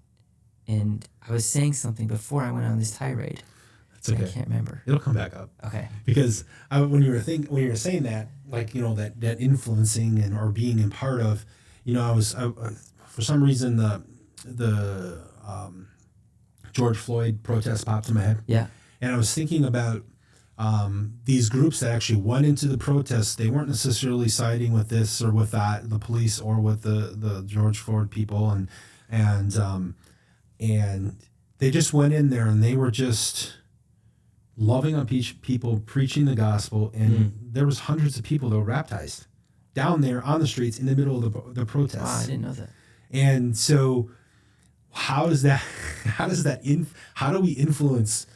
And I was saying something before I went on this tirade. It's okay. I can't remember. It'll come back up. Okay. Because when you were saying that, like, that influencing or being in part of, I for some reason the George Floyd protest popped in my head. Yeah. And I was thinking about these groups that actually went into the protests. They weren't necessarily siding with this or with that, the police or with the George Floyd people, and they just went in there and they were just loving on people, preaching the gospel, and there was hundreds of people that were baptized down there on the streets in the middle of the protests. Wow, I didn't know that. And so, how do we influence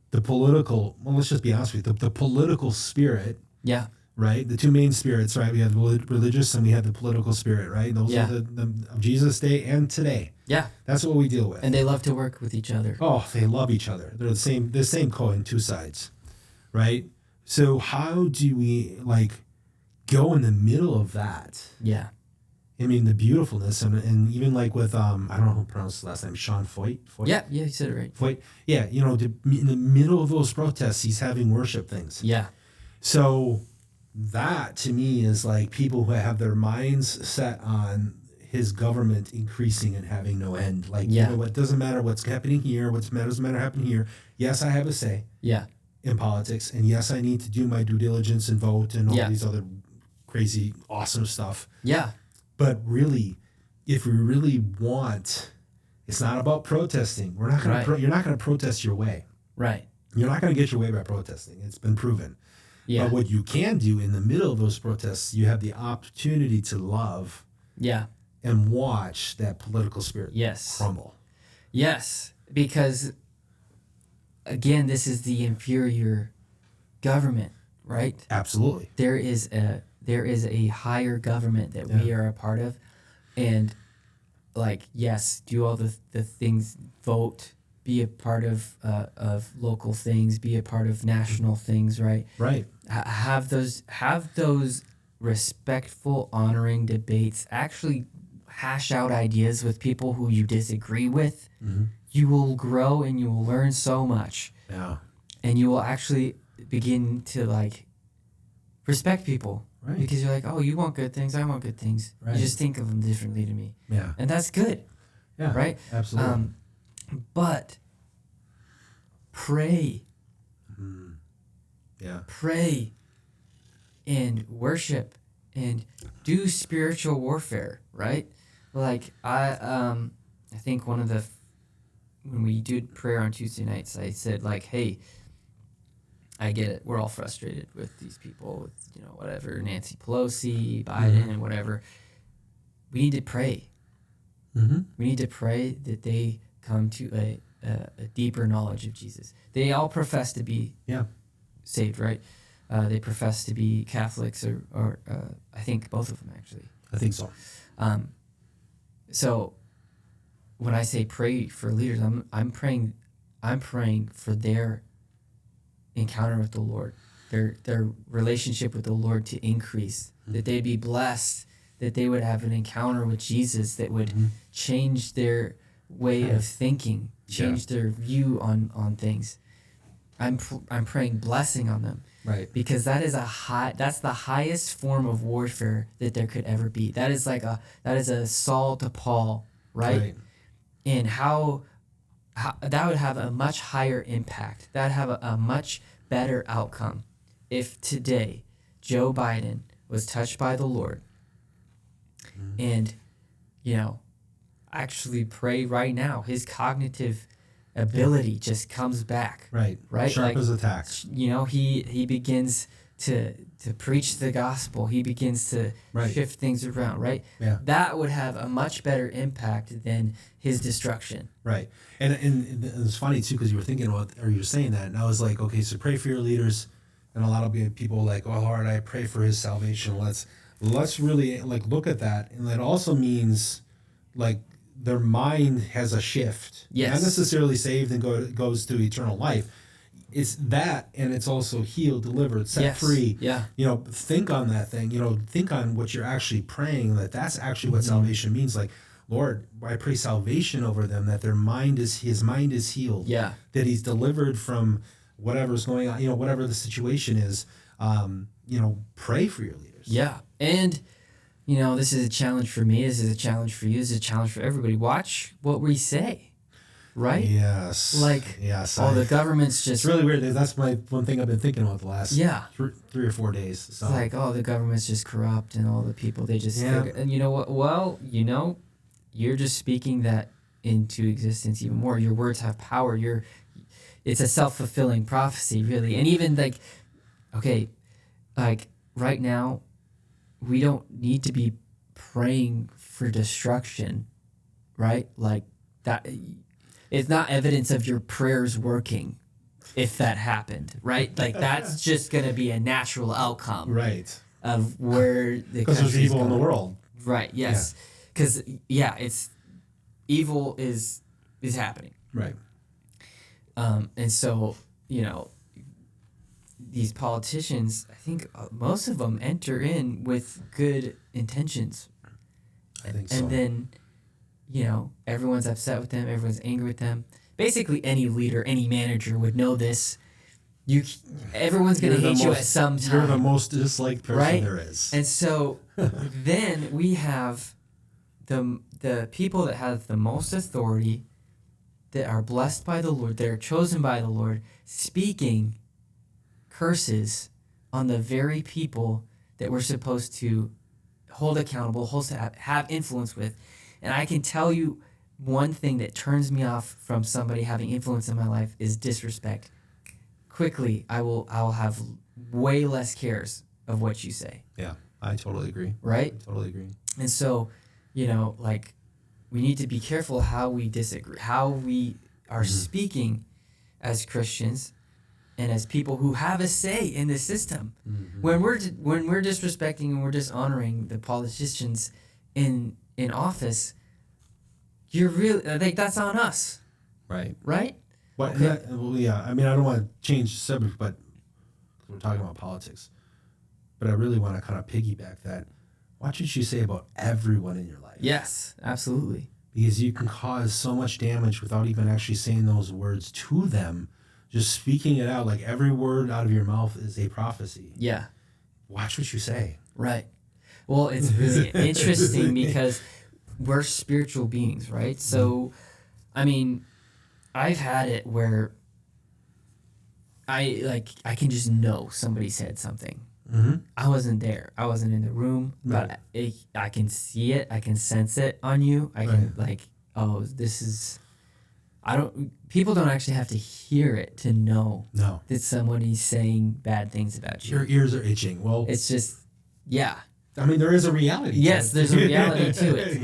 the political? Well, let's just be honest with you. The political spirit. Yeah. Right. The two main spirits. Right. We have the religious and we have the political spirit. Right. Those are the of Jesus' day and today. Yeah. That's what we deal with. And they love to work with each other. Oh, they love each other. They're the same coin, two sides. Right. So how do we go in the middle of that? Yeah. I mean, the beautifulness and even like with I don't know how to pronounce his last name, Sean Foyt. Yeah, you said it right. Foyt. Yeah, in the middle of those protests, he's having worship things. Yeah. So that to me is like people who have their minds set on his government increasing and having no end. Like, what doesn't matter what's happening here, doesn't matter happening here. Yes, I have a say. Yeah. In politics, and yes, I need to do my due diligence and vote and all these other crazy, awesome stuff. Yeah. But really, if we really want, it's not about protesting. We're not going to. You're not going to protest your way. Right. You're not going to get your way by protesting. It's been proven. Yeah. But what you can do in the middle of those protests, you have the opportunity to love. Yeah. And watch that political spirit crumble. Yes, because again, this is the inferior government, right? Absolutely. There is a higher government that we are a part of, and like, yes, do all the things, vote, be a part of local things, be a part of national things, right? Right. Have those respectful, honoring debates. Actually hash out ideas with people who you disagree with. Mm-hmm. You will grow and you will learn so much. Yeah. And you will actually begin to like respect people. Right. Because you're like, oh, you want good things, I want good things. Right. You just think of them differently to me. Yeah. And that's good. Yeah. Right? Absolutely. But pray. Mm-hmm. Yeah. Pray and worship and do spiritual warfare, right? Like I think when we did prayer on Tuesday nights, I said like, hey, I get it. We're all frustrated with these people, with whatever, Nancy Pelosi, Biden, and whatever. We need to pray. Mm-hmm. We need to pray that they come to a deeper knowledge of Jesus. They all profess to be saved, right? They profess to be Catholics, or I think both of them actually. I think so. So when I say pray for leaders, I'm praying for their encounter with the Lord, their relationship with the Lord to increase, that they'd be blessed, that they would have an encounter with Jesus that would change their way of thinking, change their view on things. I'm praying blessing on them. Right. Because that's the highest form of warfare that there could ever be. That is a Saul to Paul, right? And how that would have a much higher impact. That would have a much better outcome if today Joe Biden was touched by the Lord and, actually pray right now. His cognitive ability just comes back. Right. Sharp as a tack. He begins to preach the gospel. He begins to shift things around, right? Yeah. That would have a much better impact than his destruction. Right. And it's funny too, because you were saying that, and I was like, okay, so pray for your leaders, and a lot of people like, oh Lord, I pray for his salvation. Let's really look at that, and that also means their mind has a shift. Yes. Not necessarily saved and goes to eternal life. It's that, and it's also healed, delivered, set free. Yeah. Think on that thing. Think on what you're actually praying. That's actually what salvation means. Like, Lord, I pray salvation over them. That his mind is healed. Yeah. That he's delivered from whatever's going on. Whatever the situation is. Pray for your leaders. Yeah, and. This is a challenge for me. This is a challenge for you. This is a challenge for everybody. Watch what we say, right? Yes. The government's just... It's really weird. That's one thing I've been thinking about the last 3 or 4 days. So. It's like, the government's just corrupt and all the people, they just... And you know what? Well, you're just speaking that into existence even more. Your words have power. It's a self-fulfilling prophecy, really. And even right now, we don't need to be praying for destruction, right? Like that, it's not evidence of your prayers working if that happened, right? Like that's just going to be a natural outcome, right? Of where the because there's evil in the world, right? Yes, because it's evil is happening, right? And so these politicians, I think most of them enter in with good intentions, I think so. And then, everyone's upset with them. Everyone's angry with them. Basically, any leader, any manager would know this. Everyone's going to hate you at some time. You're the most disliked person right? there is. And so then we have the people that have the most authority, that are blessed by the Lord, that are chosen by the Lord, speaking curses on the very people that we're supposed to hold accountable, have influence with. And I can tell you one thing that turns me off from somebody having influence in my life is disrespect. Quickly, I'll have way less cares of what you say. Yeah, I totally agree. Right? I totally agree. And so, we need to be careful how we disagree, how we are speaking as Christians and as people who have a say in the system. Mm-hmm. When we're disrespecting and we're dishonoring the politicians in office, you're really that's on us. Right. Right? Well, okay. Yeah. I mean, I don't want to change the subject, but we're talking about politics. But I really want to kind of piggyback that. Watch what you say about everyone in your life. Yes, absolutely. Because you can cause so much damage without even actually saying those words to them. Just speaking it out, like every word out of your mouth is a prophecy. Yeah. Watch what you say. Right. Well, it's really interesting because we're spiritual beings, right? So, I mean, I've had it where I can just know somebody said something. Mm-hmm. I wasn't there. I wasn't in the room, but I can see it. I can sense it on you. I can this is. People don't actually have to hear it to know that somebody's saying bad things about you. Your ears are itching. Well, it's just, yeah. I mean, there is a reality. Yes, to it. there's a reality to it.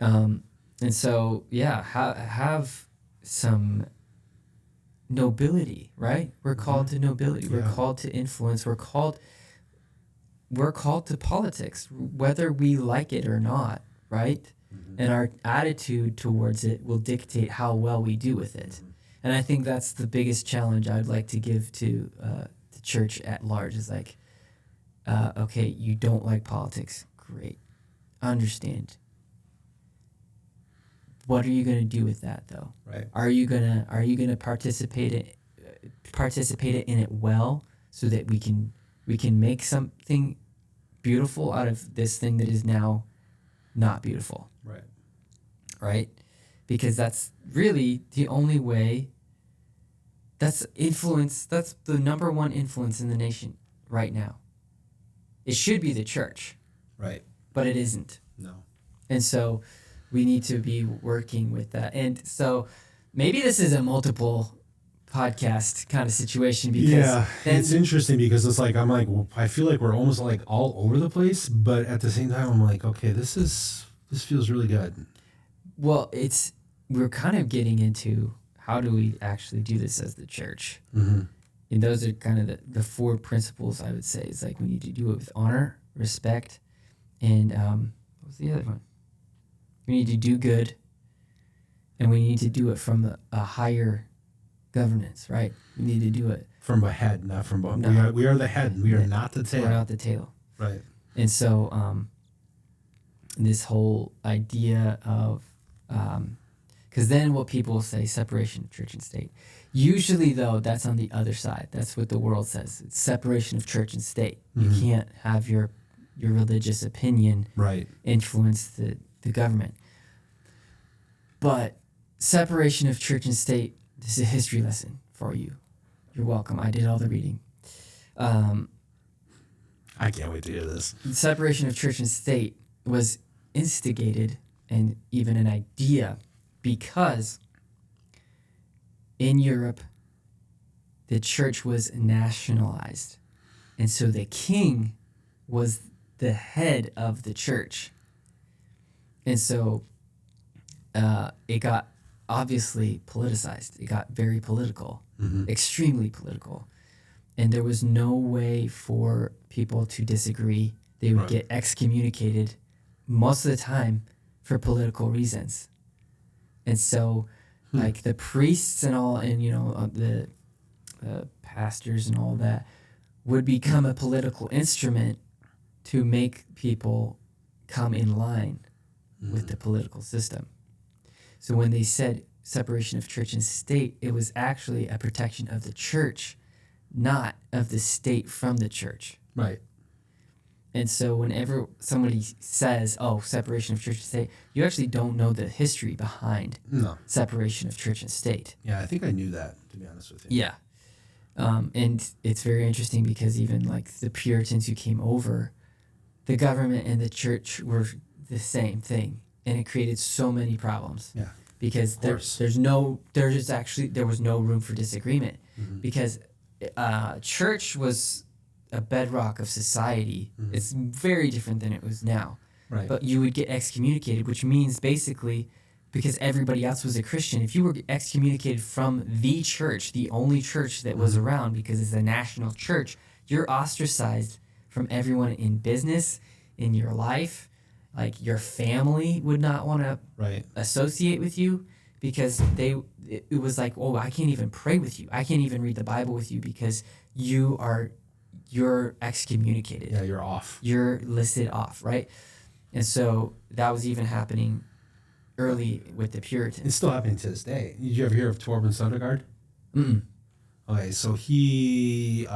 And so have some nobility, right? We're called to nobility. We're called to influence. We're called to politics, whether we like it or not, right? Mm-hmm. And our attitude towards it will dictate how well we do with it. Mm-hmm. And I think that's the biggest challenge I'd like to give to the church at large is okay, you don't like politics. Great. Understand. What are you going to do with that, though? Right. Are you gonna participate in it well, so that we can make something beautiful out of this thing that is now not beautiful? Right. Right? Because that's really the only way. That's influence. That's the number one influence in the nation right now. It should be the church. Right. But it isn't. No. And so we need to be working with that. And so maybe this is a multiple podcast kind of situation because it's interesting because it's like I feel like we're almost like all over the place, but at the same time I'm like, okay, this feels really good. Well, we're kind of getting into how do we actually do this as the church. Mm-hmm. And those are kind of the four principles I would say. It's like we need to do it with honor, respect, and what was the other one? We need to do good, and we need to do it from a higher governance, right? We need to do it from a head, not from bottom. No. We are the head. We are not the tail. We're not the tail. Right. And so this whole idea of because then what people say, separation of church and state. Usually, though, that's on the other side. That's what the world says. It's separation of church and state. Mm-hmm. You can't have your religious opinion influence the government. But separation of church and state, this is a history lesson for you. You're welcome. I did all the reading. I can't wait to hear this. Separation of church and state was instigated and even an idea because in Europe, the church was nationalized. And so the king was the head of the church. And so it got obviously politicized. It got very political, extremely political. And there was no way for people to disagree. They would get excommunicated most of the time for political reasons. And so like the priests and all, and the pastors and all that would become a political instrument to make people come in line with the political system. So when they said separation of church and state, it was actually a protection of the church, not of the state from the church. Right. And so whenever somebody says, oh, separation of church and state, you actually don't know the history behind separation of church and state. Yeah, I think I knew that, to be honest with you. Yeah. And it's very interesting because even like the Puritans who came over, the government and the church were the same thing. And it created so many problems. Yeah. Because there was no room for disagreement. Because church was a bedrock of society. It's very different than it was now. Right. But you would get excommunicated, which means basically because everybody else was a Christian, if you were excommunicated from the church, the only church that was around because it's a national church, you're ostracized from everyone in business, in your life. Like your family would not want to associate with you because it was like, oh, I can't even pray with you. I can't even read the Bible with you because you're excommunicated. Yeah, you're off. You're listed off, right? And so that was even happening early with the Puritans. It's still happening to this day. Did you ever hear of Torben Søndergaard? Mm-mm. Okay, so he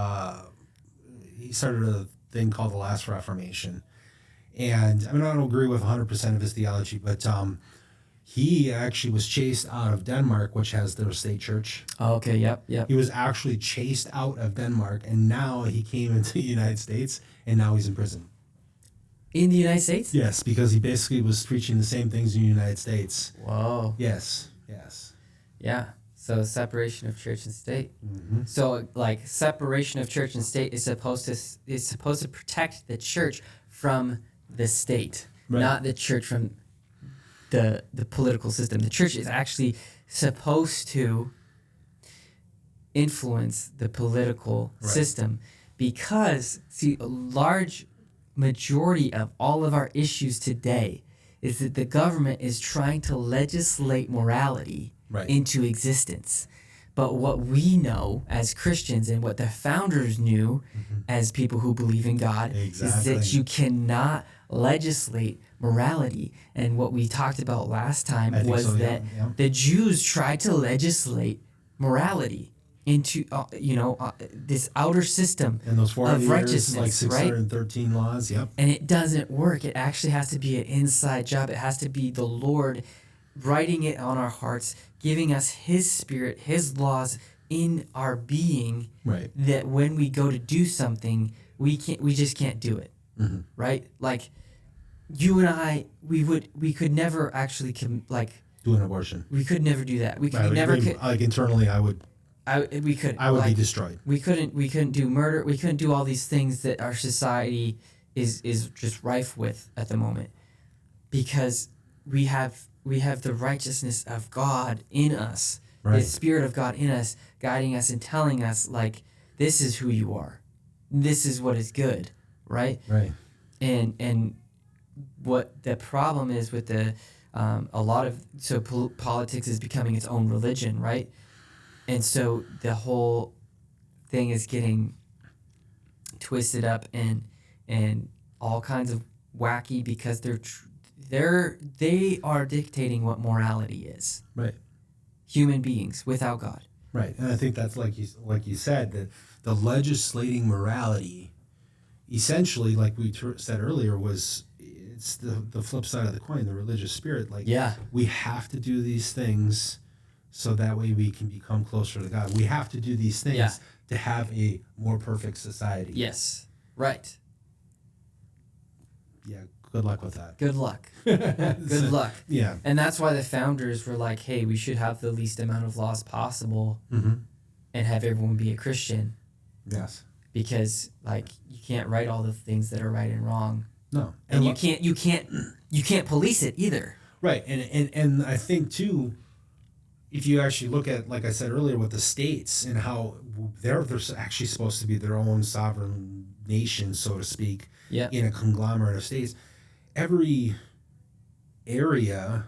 started a thing called the Last Reformation. And I mean, I don't agree with 100% of his theology, but he actually was chased out of Denmark, which has their state church. Oh, okay, yep. He was actually chased out of Denmark, and now he came into the United States, and now he's in prison. In the United States? Yes, because he basically was preaching the same things in the United States. Whoa. Yes. Yeah. So separation of church and state. Mm-hmm. So like separation of church and state is supposed to protect the church from the state, not the church from the political system. The church is actually supposed to influence the political system because, see, a large majority of all of our issues today is that the government is trying to legislate morality into existence. But what we know as Christians and what the founders knew as people who believe in God is that you cannot legislate morality. And what we talked about last time was that the Jews tried to legislate morality into this outer system and those 40 of righteousness, like 613 laws. Yep. And it doesn't work. It actually has to be an inside job. It has to be the Lord writing it on our hearts, giving us His Spirit, His laws in our being. Right. That when we go to do something, we just can't do it. Right. Like you and I, we could never actually do an abortion. We could never do that. We could never. Like internally, I would be destroyed. We couldn't do murder. We couldn't do all these things that our society is just rife with at the moment, because we have the righteousness of God in us, the Spirit of God in us, guiding us and telling us like, this is who you are, this is what is good, right? And what the problem is with the a lot of politics is becoming its own religion, right? And so the whole thing is getting twisted up and all kinds of wacky because they are dictating what morality is. Right. Human beings without God. Right, and I think that's like you said, that the legislating morality, essentially, like we said earlier, it's the flip side of the coin, the religious spirit. Like, we have to do these things so that way we can become closer to God. We have to do these things to have a more perfect society. Yes. Right. Yeah, good luck with that. Good luck. Good luck. Yeah. And that's why the founders were like, hey, we should have the least amount of laws possible and have everyone be a Christian. Yes. Because like you can't write all the things that are right and wrong. No. And you can't police it either. Right. And I think too, if you actually look at, like I said earlier, with the states and how they're actually supposed to be their own sovereign nation, so to speak, in a conglomerate of states, every area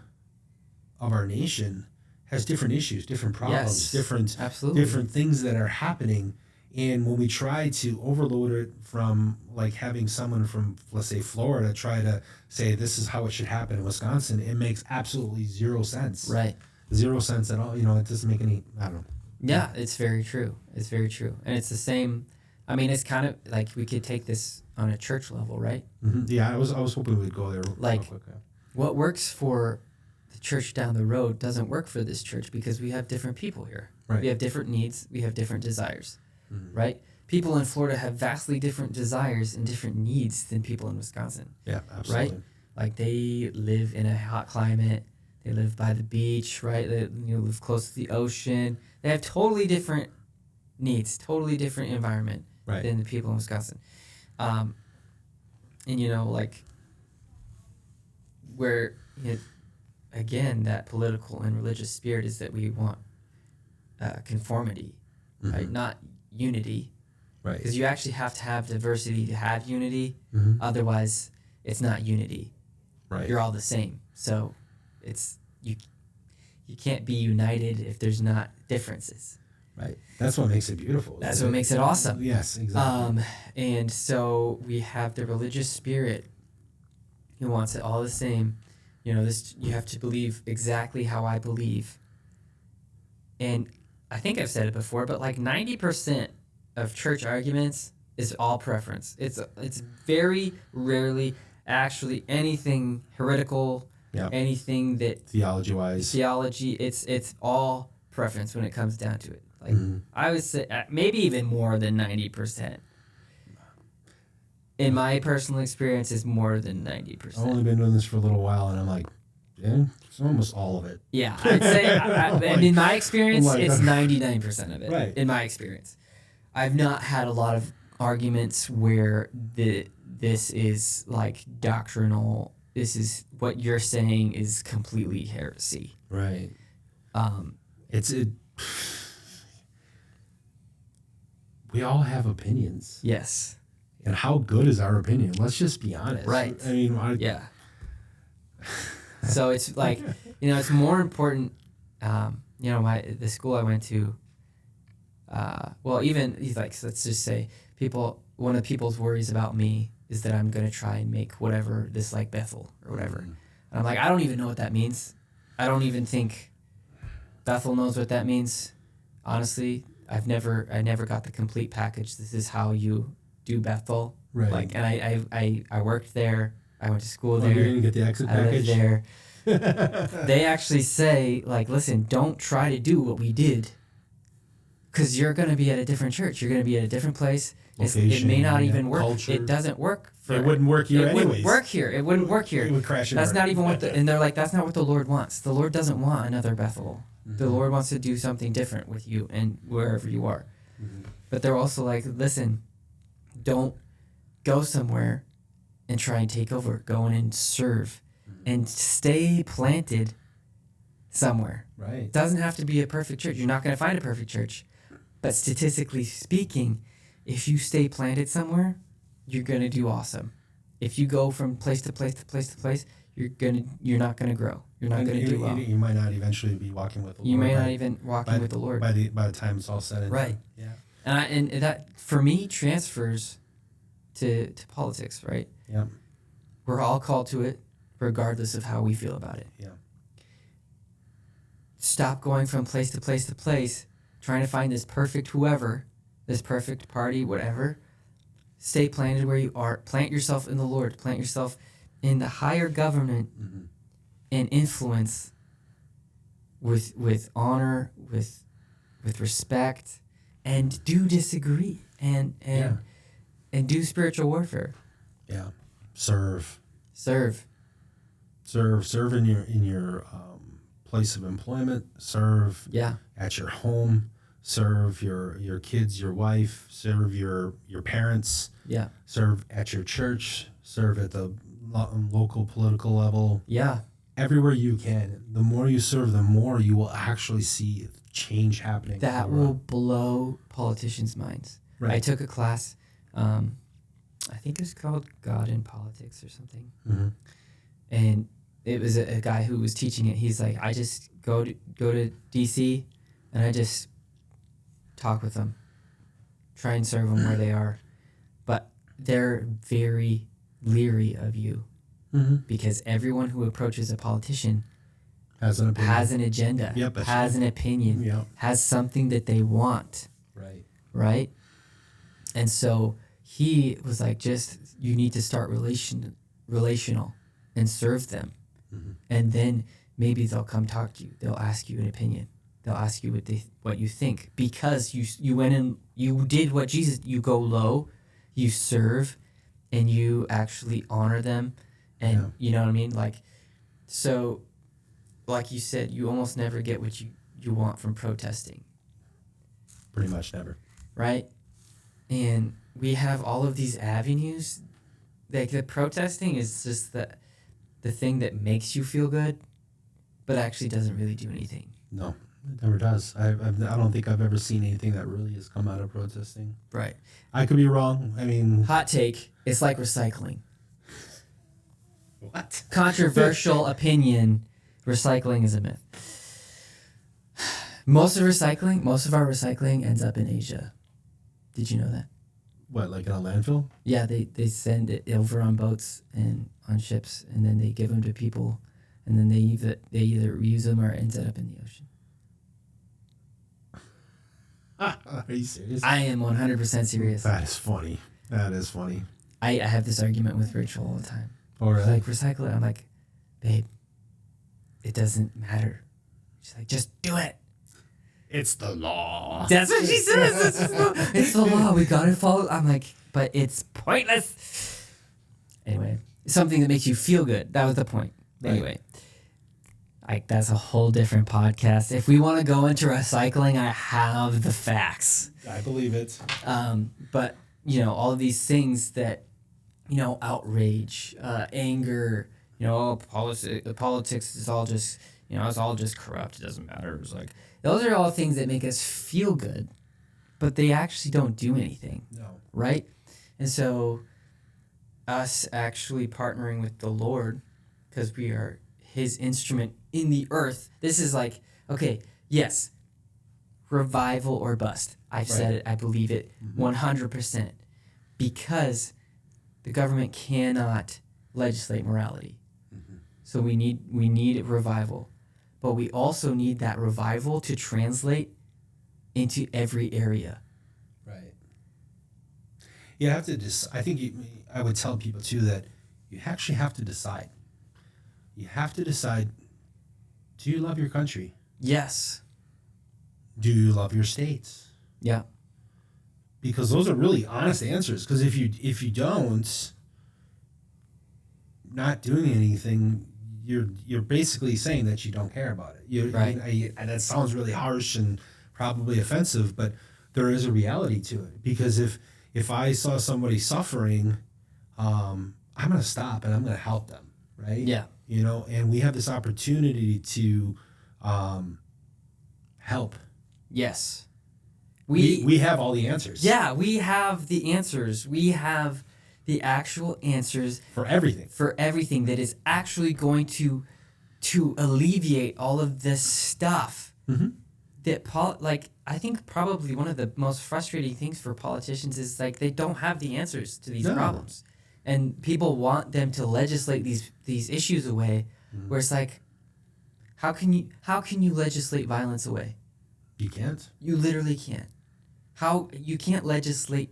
of our nation has different issues, different problems, different things that are happening. And when we try to overload it from like having someone from, let's say, Florida try to say this is how it should happen in Wisconsin, it makes absolutely zero sense. Right. 0 cents at all. You know, it doesn't make any, I don't know. Yeah, it's very true. It's very true. And it's the same. I mean, it's kind of like we could take this on a church level, right? Mm-hmm. Yeah, I was hoping we'd go there Like, real quick. Yeah. what works for the church down the road doesn't work for this church because we have different people here. Right. We have different needs. We have different desires, Mm-hmm. right? People in Florida have vastly different desires and different needs than people in Wisconsin. Yeah, absolutely. Right? Like they live in a hot climate. They live by the beach, right? They live close to the ocean. They have totally different needs, totally different environment Right. than the people in Wisconsin. And, like where, again, that political and religious spirit is that we want conformity, Mm-hmm. right? Not unity. Right. Because you actually have to have diversity to have unity. Mm-hmm. Otherwise, it's not unity. Right. You're all the same. So it's you can't be united if there's not differences. Right. That's what makes it beautiful. That's what makes it awesome. Yes, exactly. And so we have the religious spirit who wants it all the same. This you have to believe exactly how I believe. And I think I've said it before, but like 90% of church arguments is all preference. It's very rarely actually anything heretical, Yep. anything that Theology-wise. it's all preference when it comes down to it. Like Mm-hmm. I would say maybe even more than 90%. In my personal experience, is more than 90%. I've only been doing this for a little while, and I'm like, yeah, it's almost all of it. Yeah, I'd say, and in my experience, it's 99% of it. Right. In my experience, I've not had a lot of arguments where this is like doctrinal. This is what you're saying is completely heresy. Right. It. We all have opinions. Yes. And how good is our opinion? Let's just be honest. Right. I mean, yeah. So it's like, it's more important. The school I went to. Even let's just say one of people's worries about me is that I'm gonna try and make whatever this like Bethel or whatever. Mm-hmm. And I'm like, I don't even know what that means. I don't even think Bethel knows what that means. Honestly, I never got the complete package. This is how you do Bethel. Right. Like, and I worked there. I went to school there. You didn't get the exit I lived package? there. They actually say, like, listen, don't try to do what we did, because you're going to be at a different church. You're going to be at a different place. It may not even work. Culture. It doesn't work. It wouldn't work here anyways. It wouldn't work here. It wouldn't work here. It would crash and That's burn. not even and they're like, that's not what the Lord wants. The Lord doesn't want another Bethel. Mm-hmm. The Lord wants to do something different with you and wherever you are. Mm-hmm. But they're also like, listen, don't go somewhere and try and take over. Go in and serve and stay planted somewhere. Right. It doesn't have to be a perfect church. You're not going to find a perfect church. But statistically speaking, if you stay planted somewhere, you're going to do awesome. If you go from place to place to place to place, you're not going to grow. You're not going to do well. You might not eventually be walking with the Lord. You may not even walking with the Lord. By the time it's all said and Right. done. Yeah. And that, for me, transfers to politics, right? Yeah. We're all called to it, regardless of how we feel about it. Yeah. Stop going from place to place to place, trying to find this perfect whoever, this perfect party, whatever. Stay planted where you are. Plant yourself in the Lord. Plant yourself in the higher government Mm-hmm. and influence with honor, with respect, and do disagree and do spiritual warfare. Yeah. Serve in your place of employment. Serve Yeah. at your home. Serve your kids, your wife. Serve your parents. Yeah. Serve at your church. Serve at the local political level. Yeah. Everywhere you can. The more you serve, the more you will actually see change happening. That will blow politicians' minds. Right. I took a class, I think it was called God in Politics or something. Mm-hmm. And it was a guy who was teaching it. He's like, I just go to DC and I just talk with them, try and serve them where they are, but they're very leery of you because everyone who approaches a politician has an opinion, has an agenda, has an opinion, has something that they want. Right? And so he was like, you need to start relational and serve them. And then maybe they'll come talk to you. They'll ask you an opinion. They'll ask you what you think, because you went and you did what Jesus, you go low, you serve, and you actually honor them. And you know what I mean? So like you said, you almost never get what you want from protesting. Pretty much never. Right? And we have all of these avenues. Like, the protesting is just the thing that makes you feel good, but actually doesn't really do anything. No, it never does. I don't think I've ever seen anything that really has come out of protesting. Right. I could be wrong. I mean... Hot take, it's like recycling. What? Controversial opinion, recycling is a myth. Most of our recycling ends up in Asia. Did you know that? What, like in a landfill? Yeah, they send it over on boats and on ships, and then they give them to people, and then they either reuse them or it ends up in the ocean. Are you serious? I am 100% serious. That is funny. That is funny. I have this argument with Rachel all the time. All right. She's like, recycle it. I'm like, babe, it doesn't matter. She's like, just do it. It's the law. That's what she says. It's the law. We got to follow. I'm like, but it's pointless. Anyway, something that makes you feel good. That was the point. Right. Anyway, that's a whole different podcast. If we want to go into recycling, I have the facts. I believe it. But, all of these things that, outrage, anger, politics is all just, it's all just corrupt. It doesn't matter. It's like, those are all things that make us feel good, but they actually don't do anything. No. Right? And so us actually partnering with the Lord, because we are his instrument in the earth, this is like, okay, yes, revival or bust. I've said it. I believe it 100%, because the government cannot legislate morality. So we need revival. But we also need that revival to translate into every area. Right. You have to I think I would tell people too that you actually have to decide. You have to decide, do you love your country? Yes. Do you love your states? Yeah. Because those are really honest answers. Because if you don't, not doing anything, you're basically saying that you don't care about it. Right. And that sounds really harsh and probably offensive, but there is a reality to it. Because if I saw somebody suffering, I'm going to stop and I'm going to help them, right? Yeah. And we have this opportunity to help. Yes. We have all the answers. Yeah, we have the answers. We have the actual answers for everything that is actually going to alleviate all of this stuff. That I think probably one of the most frustrating things for politicians is like they don't have the answers to these problems, and people want them to legislate these issues away. Where it's like, how can you legislate violence away? You can't. You literally can't. You can't legislate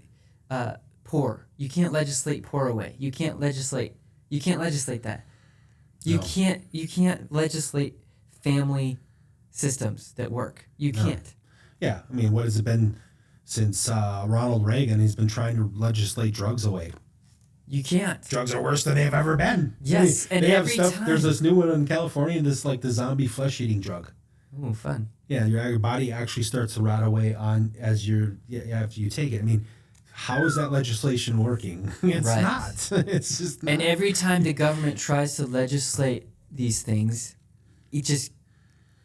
poor. You can't legislate poor away. You can't legislate that. You can't legislate family systems that work. You can't. Yeah, I mean, what has it been since Ronald Reagan? He's been trying to legislate drugs away. You can't. Drugs are worse than they've ever been. Yes, and every time. There's this new one in California, this like the zombie flesh-eating drug. Oh, fun. Yeah, your body actually starts to rot away after you take it. I mean, how is that legislation working? It's not. It's just not. And every time the government tries to legislate these things, it just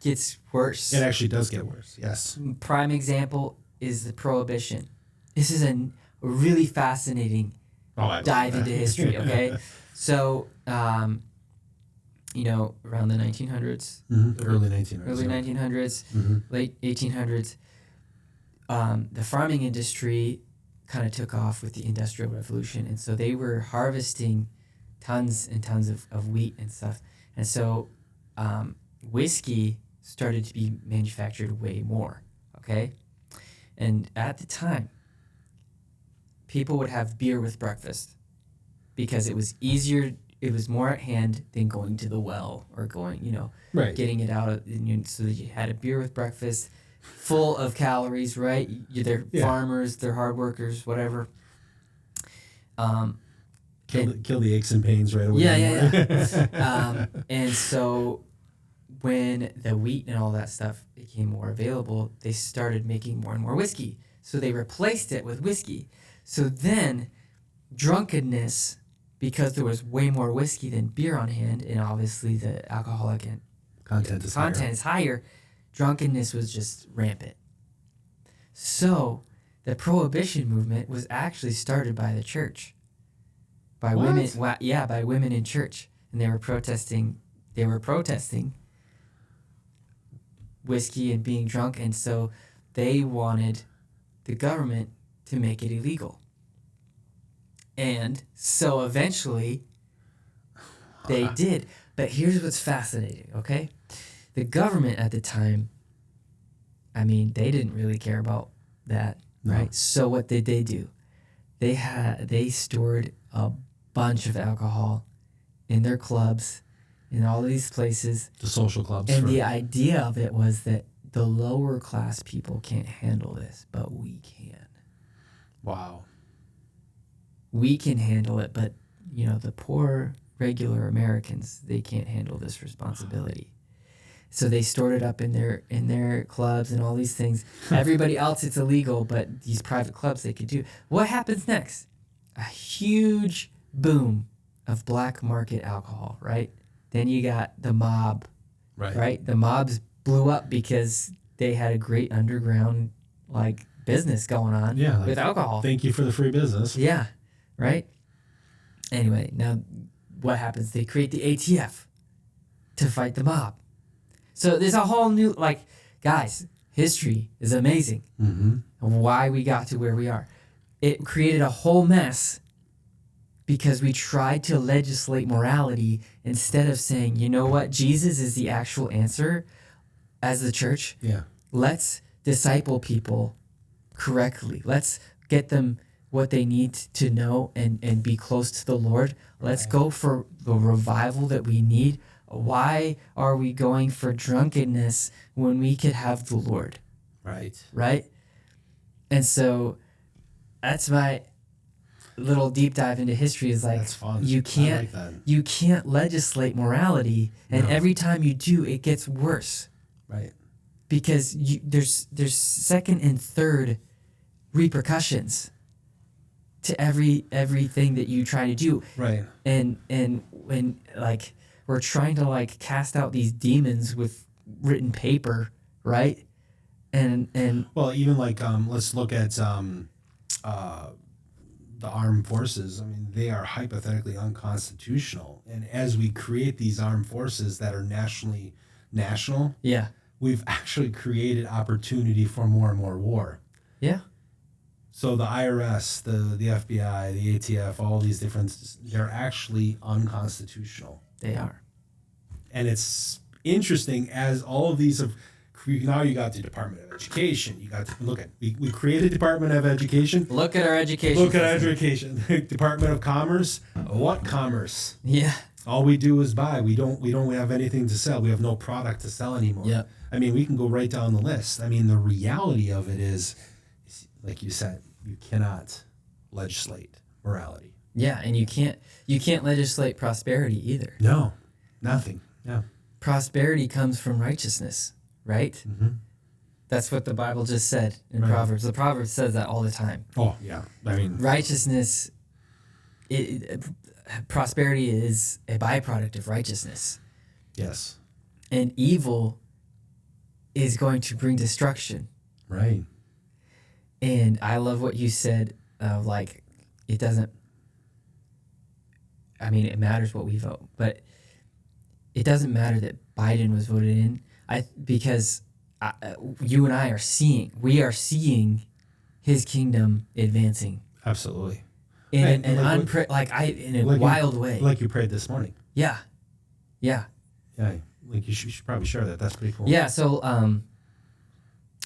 gets worse. It actually does get worse, yes. Prime example is the Prohibition. This is a really fascinating dive into history, okay? So, around the 1900s. Early 1900s. Early 1900s, late 1800s, the farming industry kind of took off with the Industrial Revolution, and so they were harvesting tons and tons of wheat and stuff, and so whiskey started to be manufactured way more, okay? And at the time, people would have beer with breakfast because it was easier, it was more at hand than going to the well or going, Right. getting it out of, so that you had a beer with breakfast, full of calories, right? They're farmers, they're hard workers, whatever. Kill the aches and pains right away. Yeah. And so when the wheat and all that stuff became more available, they started making more and more whiskey. So they replaced it with whiskey. So then drunkenness, because there was way more whiskey than beer on hand, and obviously the alcoholic Content is higher, drunkenness was just rampant. So the Prohibition movement was actually started by the church. By What? women, by women in church, and they were protesting whiskey and being drunk, and so they wanted the government to make it illegal. And so eventually they did. But here's what's fascinating, okay? The government at the time, I mean, they didn't really care about that, right? So what did they do? They stored a bunch of alcohol in their clubs, in all these places. The social clubs. And the idea of it was that the lower class people can't handle this, but we can. Wow. We can handle it, but the poor regular Americans, they can't handle this responsibility. So they stored it up in their clubs and all these things. Everybody else, it's illegal, but these private clubs they could do. What happens next? A huge boom of black market alcohol, right? Then you got the mob, right? The mobs blew up because they had a great underground business going on with alcohol. Thank you for the free business. Yeah, right? Anyway, now what happens? They create the ATF to fight the mob. So there's a whole new, guys, history is amazing. Mm-hmm. Why we got to where we are. It created a whole mess because we tried to legislate morality instead of saying, you know what, Jesus is the actual answer as the church. Yeah. Let's disciple people correctly. Let's get them what they need to know and be close to the Lord. Let's go for the revival that we need. Why are we going for drunkenness when we could have the Lord? Right? And so that's my little deep dive into history is that's fun. You can't you can't legislate morality, and every time you do it gets worse. Right. Because there's second and third repercussions to everything that you try to do. Right. And when we're trying to cast out these demons with written paper, right? And well, even let's look at the armed forces. I mean, they are hypothetically unconstitutional, and as we create these armed forces that are national, yeah, we've actually created opportunity for more and more war. Yeah. So the IRS, the FBI, the ATF, all these different, they're actually unconstitutional. They are. And it's interesting as all of these have, now you got the Department of Education. You got to look at, we created Department of Education. Look at our education. Look at education. Department of Commerce. What commerce? Yeah. All we do is buy. We don't have anything to sell. We have no product to sell anymore. Yeah. I mean, we can go right down the list. I mean, the reality of it is, like you said, you cannot legislate morality. Yeah, and you can't legislate prosperity either. No, nothing. Yeah. Prosperity comes from righteousness, right? Mm-hmm. That's what the Bible just said in Proverbs. The Proverbs says that all the time. Oh, yeah. I mean, righteousness, prosperity is a byproduct of righteousness. Yes. And evil is going to bring destruction. Right. And I love what you said, it doesn't, I mean, it matters what we vote, but it doesn't matter that Biden was voted in, because you and I are seeing his kingdom advancing Absolutely. in Right, an in a wild way. Like you prayed this morning. Yeah. Yeah. Like you should probably share that. That's pretty cool. Yeah. So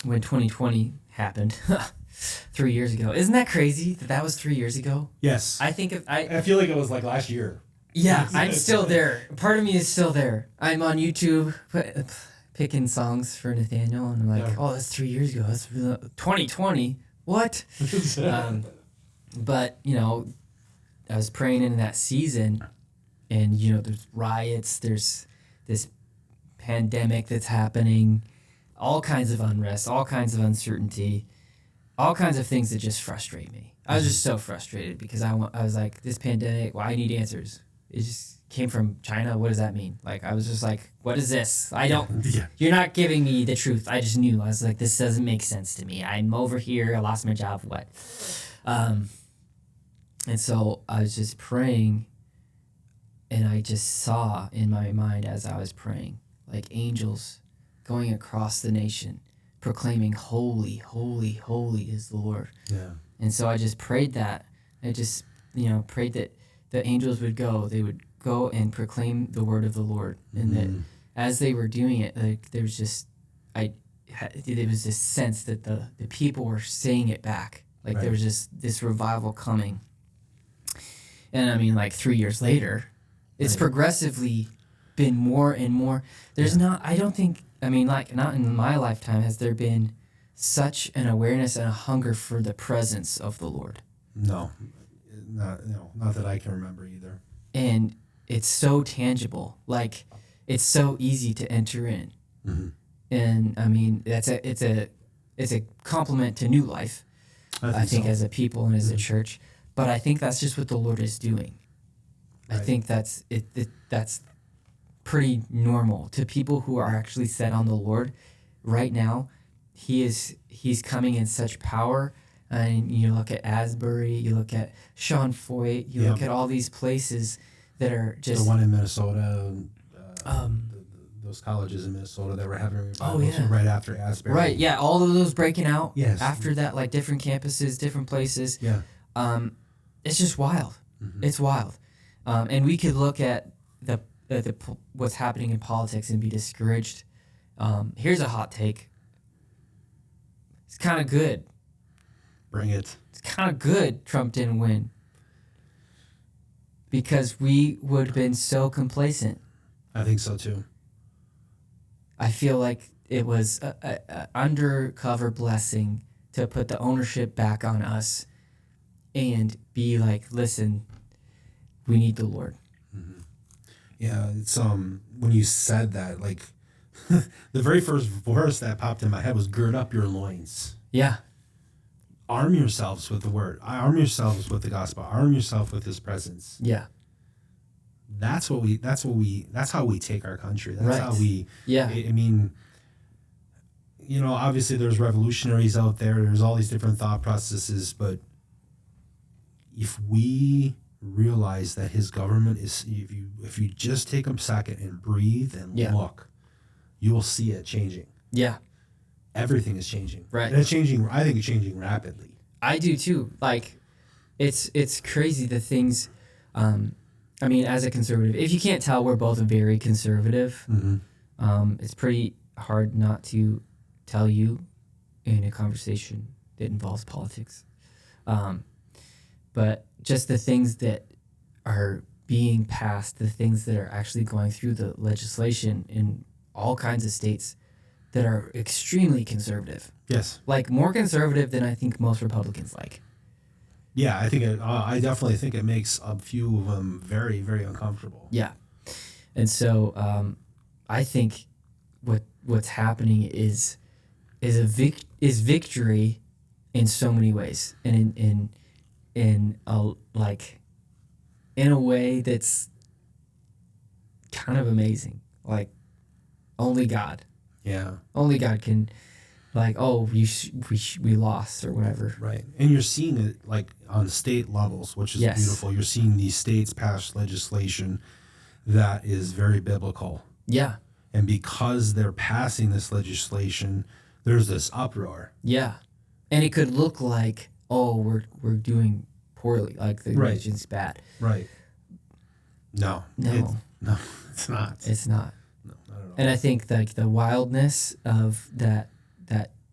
when 2020 happened 3 years ago, isn't that crazy that was 3 years ago? Yes. I think I feel like it was like last year. Yeah, I'm still there. Part of me is still there. I'm on YouTube picking songs for Nathaniel, and I'm like, oh, that's 3 years ago. That's 2020. What? But, I was praying into that season, and, there's riots, there's this pandemic that's happening, all kinds of unrest, all kinds of uncertainty, all kinds of things that just frustrate me. I was just so frustrated because I was like, this pandemic, I need answers. It just came from China. What does that mean? Like, I was just like, what is this? You're not giving me the truth. I just knew. I was like, this doesn't make sense to me. I'm over here. I lost my job. What? And so I was just praying, and I just saw in my mind as I was praying, like angels going across the nation, proclaiming, holy, holy, holy is the Lord. Yeah. And so I just prayed that. I just, prayed that the angels would go. They would go and proclaim the word of the Lord. And that as they were doing it, like there was just, there was this sense that the people were saying it back. Like there was just this revival coming. And I mean, like 3 years later, it's progressively been more and more. There's not, I don't think, not in my lifetime has there been such an awareness and a hunger for the presence of the Lord. No, not that I can remember either. And it's so tangible, like it's so easy to enter in. Mm-hmm. And it's a compliment to New Life, I think so. As a people and as a church. But I think that's just what the Lord is doing. Right. I think that's that's pretty normal to people who are actually set on the Lord right now. He's coming in such power. And you look at Asbury, you look at Sean Foyt, you look at all these places that are just... The one in Minnesota, those colleges in Minnesota that were having revivals right after Asbury. Right, yeah, all of those breaking out after that, like different campuses, different places. Yeah. It's just wild. Mm-hmm. It's wild. And we could look at the what's happening in politics and be discouraged. Here's a hot take. It's kind of good. Bring it. It's kind of good Trump didn't win. Because we would have been so complacent. I think so too. I feel like it was a undercover blessing to put the ownership back on us and be like, listen, we need the Lord. Mm-hmm. Yeah, it's when you said that, like the very first verse that popped in my head was gird up your loins. Yeah. Arm yourselves with the word. Arm yourselves with the gospel. Arm yourself with his presence. Yeah. That's how we take our country. That's how we, I mean, obviously there's revolutionaries out there. There's all these different thought processes, but if we realize that his government is, if you just take a second and breathe and look, you will see it changing. Yeah. Everything is changing. Right. And it's changing. I think it's changing rapidly. I do too. Like, it's crazy the things. As a conservative, if you can't tell, we're both very conservative. Mm-hmm. It's pretty hard not to tell you in a conversation that involves politics. But just the things that are being passed, the things that are actually going through the legislation in all kinds of states that are extremely conservative. Yes. Like more conservative than I think most Republicans like. Yeah, I think I definitely think it makes a few of them very, very uncomfortable. Yeah. And so I think what's happening is victory in so many ways, and in a way that's kind of amazing. Like only God. Yeah. Only God can, we lost or whatever. Right. And you're seeing it like on state levels, which is beautiful. You're seeing these states pass legislation that is very biblical. Yeah. And because they're passing this legislation, there's this uproar. Yeah. And it could look like, oh, we're doing poorly, like the religion's bad. Right. No. No. It's not. It's not. No, not at all. And I think like the wildness of that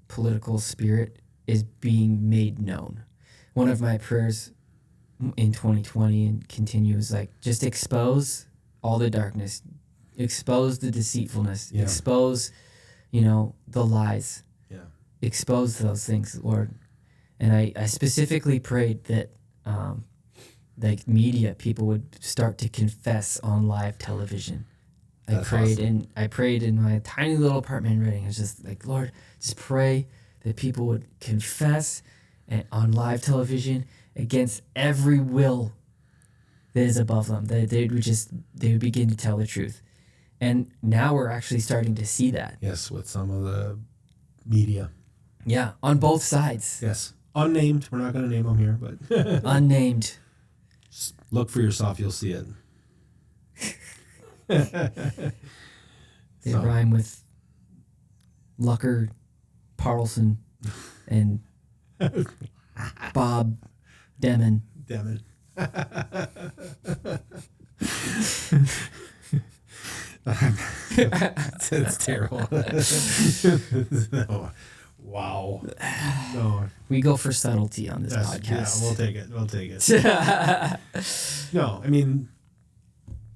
political spirit is being made known. One of my prayers in 2020 and continue is like, just expose all the darkness, expose the deceitfulness, expose, the lies, expose those things, Lord. And I specifically prayed that like media people would start to confess on live television. I prayed in my tiny little apartment in Reading. I was just like, Lord, just pray that people would confess on live television against every will that is above them. That they would begin to tell the truth. And now we're actually starting to see that. Yes, with some of the media. Yeah, on both sides. Yes. Unnamed. We're not going to name them here, but Unnamed. Just look for yourself. You'll see it. They rhyme with Lucker, Parlson, and Bob Demon. That's terrible. No. Wow. No. We go for subtlety on this podcast. Yeah, we'll take it. No, I mean,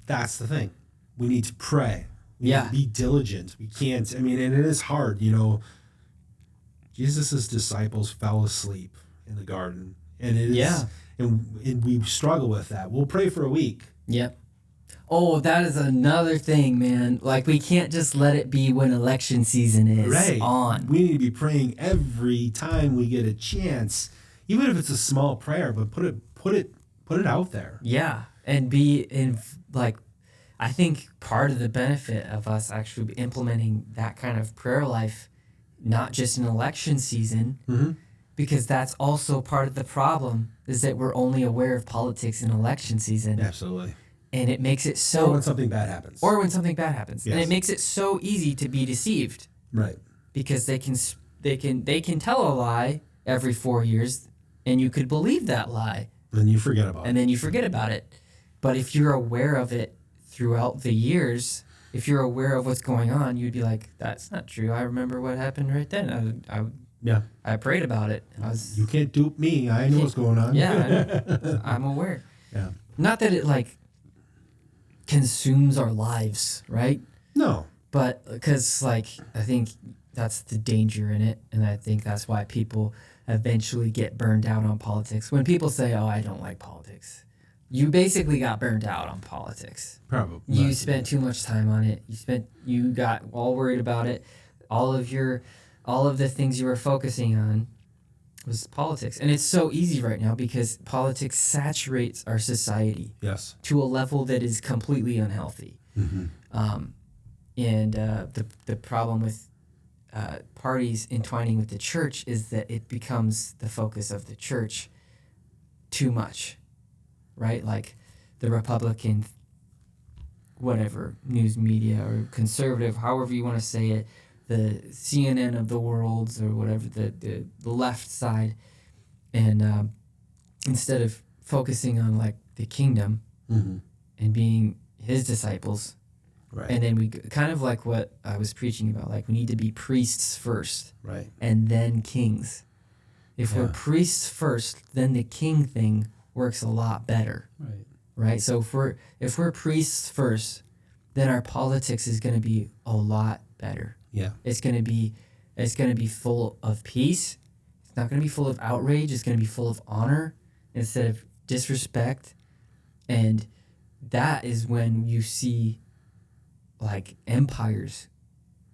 that's the thing. We need to pray. We need to be diligent. We can't, and it is hard, Jesus' disciples fell asleep in the garden. And it is, and we struggle with that. We'll pray for a week. Yep. Oh, that is another thing, man. Like, we can't just let it be when election season is on. We need to be praying every time we get a chance, even if it's a small prayer, but put it out there. Yeah, and be in, like, I think part of the benefit of us actually implementing that kind of prayer life, not just in election season, because that's also part of the problem, is that we're only aware of politics in election season. Absolutely. And it makes it so... Or when something bad happens. Yes. And it makes it so easy to be deceived. Right. Because they can tell a lie every 4 years, and you could believe that lie. Then you forget about it. And then you forget about it. But if you're aware of it throughout the years, if you're aware of what's going on, you'd be like, that's not true. I remember what happened right then. I prayed about it. You can't dupe me. I know what's going on. Yeah, I'm aware. Yeah. Not that it, consumes our lives, right? No. But because, I think that's the danger in it, and I think that's why people eventually get burned out on politics. When people say, oh, I don't like politics, you basically got burned out on politics. Probably. You spent too much time on it. You got all worried about it. All of the things you were focusing on was politics. And it's so easy right now because politics saturates our society. Yes. To a level that is completely unhealthy. Mm-hmm. And the problem with parties entwining with the church is that it becomes the focus of the church too much, right? Like the Republican, whatever, news media or conservative, however you want to say it, the CNN of the world or whatever, the left side. And instead of focusing on the kingdom and being his disciples, right. And then we kind of like what I was preaching about, we need to be priests first, right, and then kings. If we're priests first, then the king thing works a lot better, right? So if we're priests first, then our politics is going to be a lot better. Yeah, it's going to be full of peace. It's not going to be full of outrage. It's going to be full of honor instead of disrespect, and that is when you see empires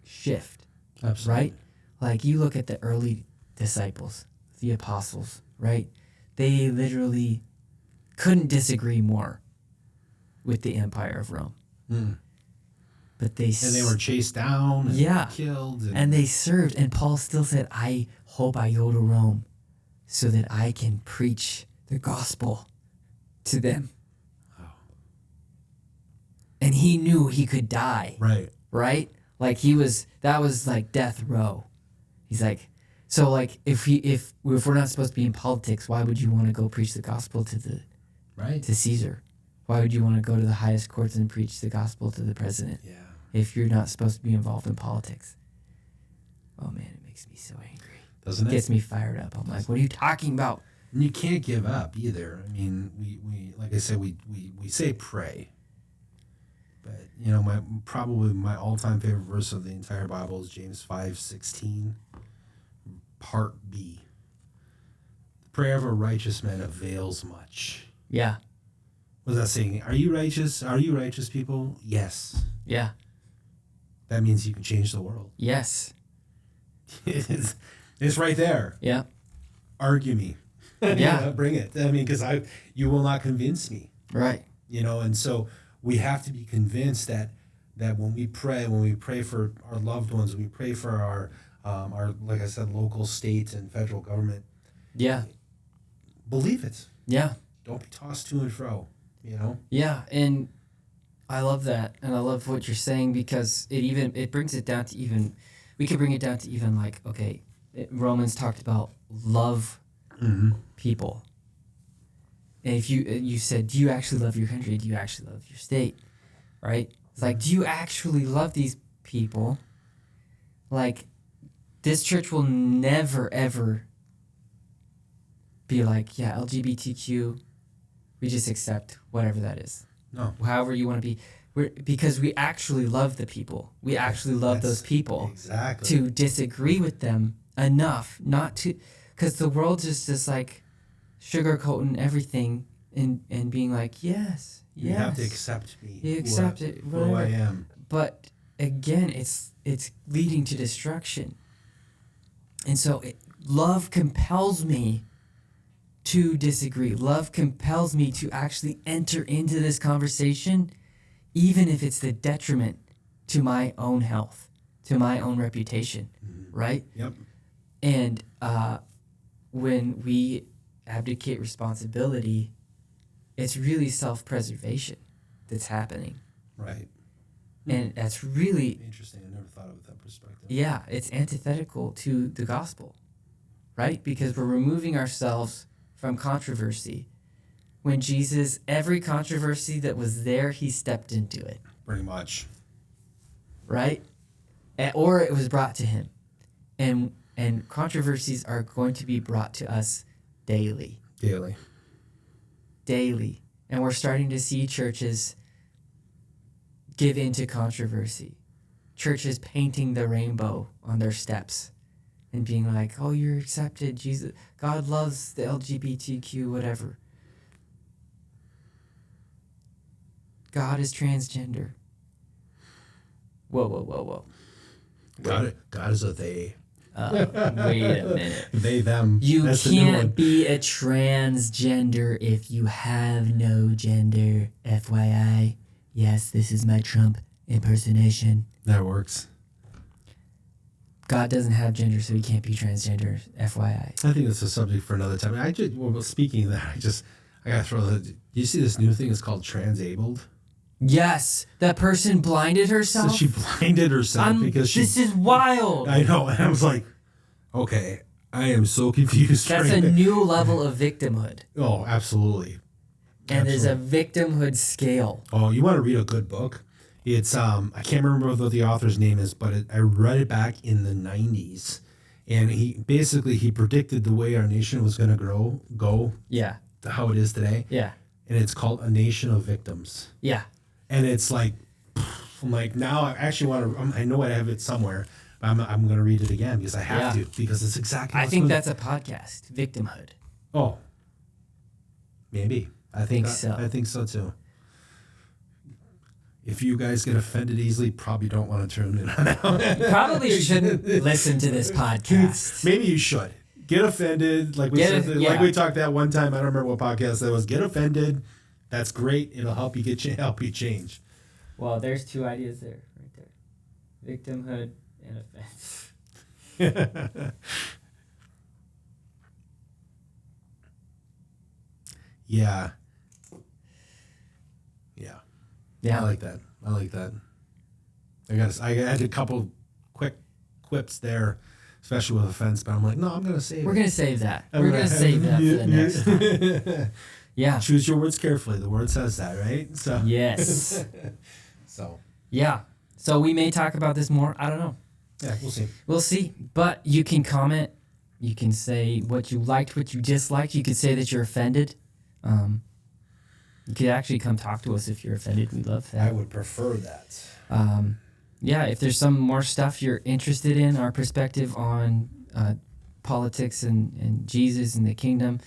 shift. Absolutely. Right? You look at the early disciples, the apostles, right? They literally couldn't disagree more with the empire of Rome. But they were chased down and killed. And they served. And Paul still said, I hope I go to Rome so that I can preach the gospel to them. And he knew he could die. Right. Right? That was death row. He's like, So like if we're not supposed to be in politics, why would you want to go preach the gospel to Caesar? Why would you want to go to the highest courts and preach the gospel to the president? Yeah. If you're not supposed to be involved in politics. Oh man, it makes me so angry. Doesn't it? Gets me fired up. I'm like, what are you talking about? And you can't give up either. I mean, we like I said, we say pray. But you know, my all-time favorite verse of the entire Bible is James 5:16, part B. The prayer of a righteous man avails much. Yeah. What is that saying? Are you righteous? Are you righteous people? Yes. Yeah. That means you can change the world. Yes. It's right there. Yeah. Argue me. Yeah. Bring it. I mean, because you will not convince me. Right. You know, and so we have to be convinced that when we pray for our loved ones, when we pray for our like I said, local, state, and federal government. Yeah. Believe it. Yeah. Don't be tossed to and fro. You know. Yeah, and I love that, and I love what you're saying because it brings it down to even, we could bring it down to even like, okay, Romans talked about love people. And if you said, do you actually love your country? Do you actually love your state? Right? It's like, do you actually love these people? Like, this church will never, ever be like, yeah, LGBTQ, we just accept whatever that is. No. However you want to be. Because we actually love the people. We actually love those people. Exactly. To disagree with them enough not to, because the world is just like sugarcoating everything and being like, yes. You have to accept me. You accept it, whatever. Who I am. But again, it's leading to destruction. And so love compels me to disagree. Love compels me to actually enter into this conversation, even if it's the detriment to my own health, to my own reputation, right? Yep. And when we abdicate responsibility, it's really self-preservation that's happening. Right. And that's really... Interesting. I never thought of it that perspective. Yeah, it's antithetical to the gospel, right? Because we're removing ourselves from controversy. When Jesus, every controversy that was there, he stepped into it. Pretty much. Right? Or it was brought to him. And controversies are going to be brought to us daily. Daily. And we're starting to see churches give into controversy. Churches painting the rainbow on their steps and being like, oh, you're accepted. Jesus, God loves the LGBTQ, whatever. God is transgender. Whoa. God is a they. Wait a minute. They, them. You That's the new one. can't be a transgender if you have no gender. FYI. Yes, this is my Trump impersonation. That works. God doesn't have gender, so he can't be transgender. FYI. I think it's a subject for another time. Speaking of that, I gotta throw the. Do you see this new thing? It's called transabled. Yes, that person blinded herself. So she blinded herself because she. This is wild. I know, and I was like, okay, I am so confused. That's a new level of victimhood. Oh, absolutely. And there's a victimhood scale. Oh, you want to read a good book? It's I can't remember what the author's name is, but I read it back in the 90s, and he predicted the way our nation was going to go. Yeah. To how it is today. Yeah. And it's called A Nation of Victims. Yeah. And it's like, I'm like, now I actually want to. I know I have it somewhere, but I'm going to read it again because I have to, because it's exactly. I think that's a podcast. Victimhood. Oh. Maybe. I think so. I think so too. If you guys get offended easily, probably don't want to tune in on that one. You probably shouldn't listen to this podcast. Maybe you should. Get offended. Like we talked that one time. I don't remember what podcast that was. Get offended. That's great. It'll help you help you change. Well, there's two ideas there, right there. Victimhood and offense. Yeah. Yeah. I like that. I had a couple quick quips there. especially with offense. But I'm like, no, I'm going to save We're it. going to save that. We're going to save that for the next time. Yeah. Choose your words carefully. The word says that, right? So Yes. So Yeah. So we may talk about this more. I don't know. yeah, we'll see. We'll see. But you can comment. You can say what you liked, what you disliked. You could say that you're offended. You could actually come talk to us if you're offended. We love that. I would prefer that. Yeah, if there's some more stuff you're interested in, our perspective on politics and Jesus and the kingdom,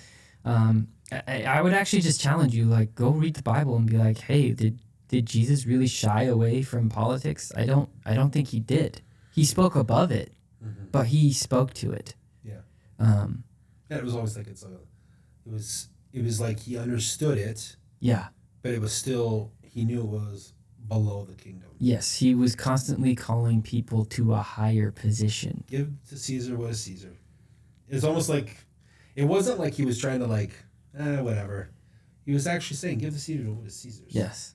I would actually just challenge you, like, go read the Bible and be like, hey, did Jesus really shy away from politics? I don't think he did. He spoke above it, but he spoke to it. Yeah. Yeah, it was always like it was like he understood it. Yeah. But it was still, he knew it was below the kingdom. Yes, he was constantly calling people to a higher position. Give to Caesar what is Caesar. It's almost like, it wasn't like he was trying to like, whatever. He was actually saying, give to Caesar what is Caesar's. Yes.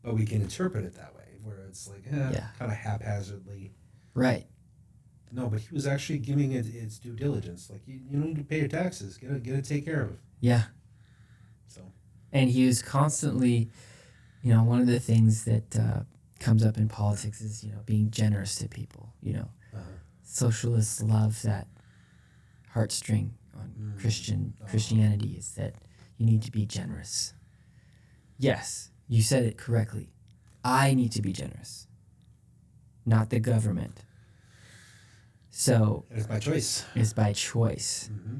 But we can interpret it that way, where it's like, kind of haphazardly. Right. No, but he was actually giving it its due diligence. Like, you need to pay your taxes. Get it taken care of. Yeah. So. And he was constantly, one of the things that comes up in politics is, being generous to people. Socialists love that heartstring on Christianity is that you need to be generous. Yes, you said it correctly. I need to be generous, not the government. So it's by choice. It's by choice. Mm-hmm.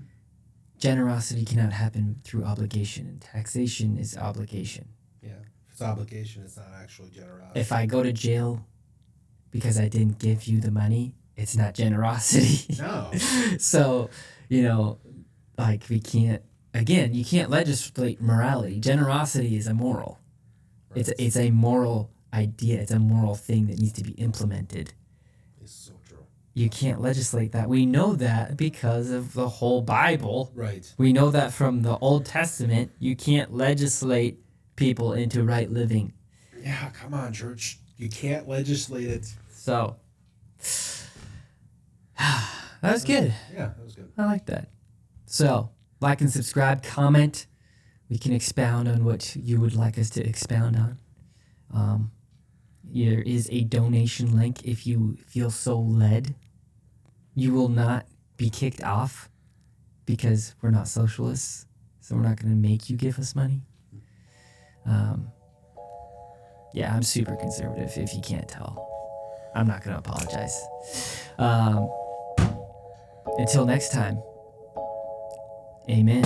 Generosity cannot happen through obligation, and taxation is obligation. Yeah, if it's obligation, it's not actually generosity. If I go to jail because I didn't give you the money, it's not generosity. No. So, like we can't. Again, you can't legislate morality. Generosity is immoral. Right. It's a moral idea. It's a moral thing that needs to be implemented. It's so true. You can't legislate that. We know that because of the whole Bible. Right. We know that from the Old Testament. You can't legislate people into right living. Yeah, come on, church. You can't legislate it. So, that was good. Yeah, that was good. I like that. So, like and subscribe, comment. We can expound on what you would like us to expound on. There is a donation link if you feel so led. You will not be kicked off because we're not socialists, so we're not going to make you give us money. Yeah, I'm super conservative, if you can't tell. I'm not going to apologize. Until next time, amen.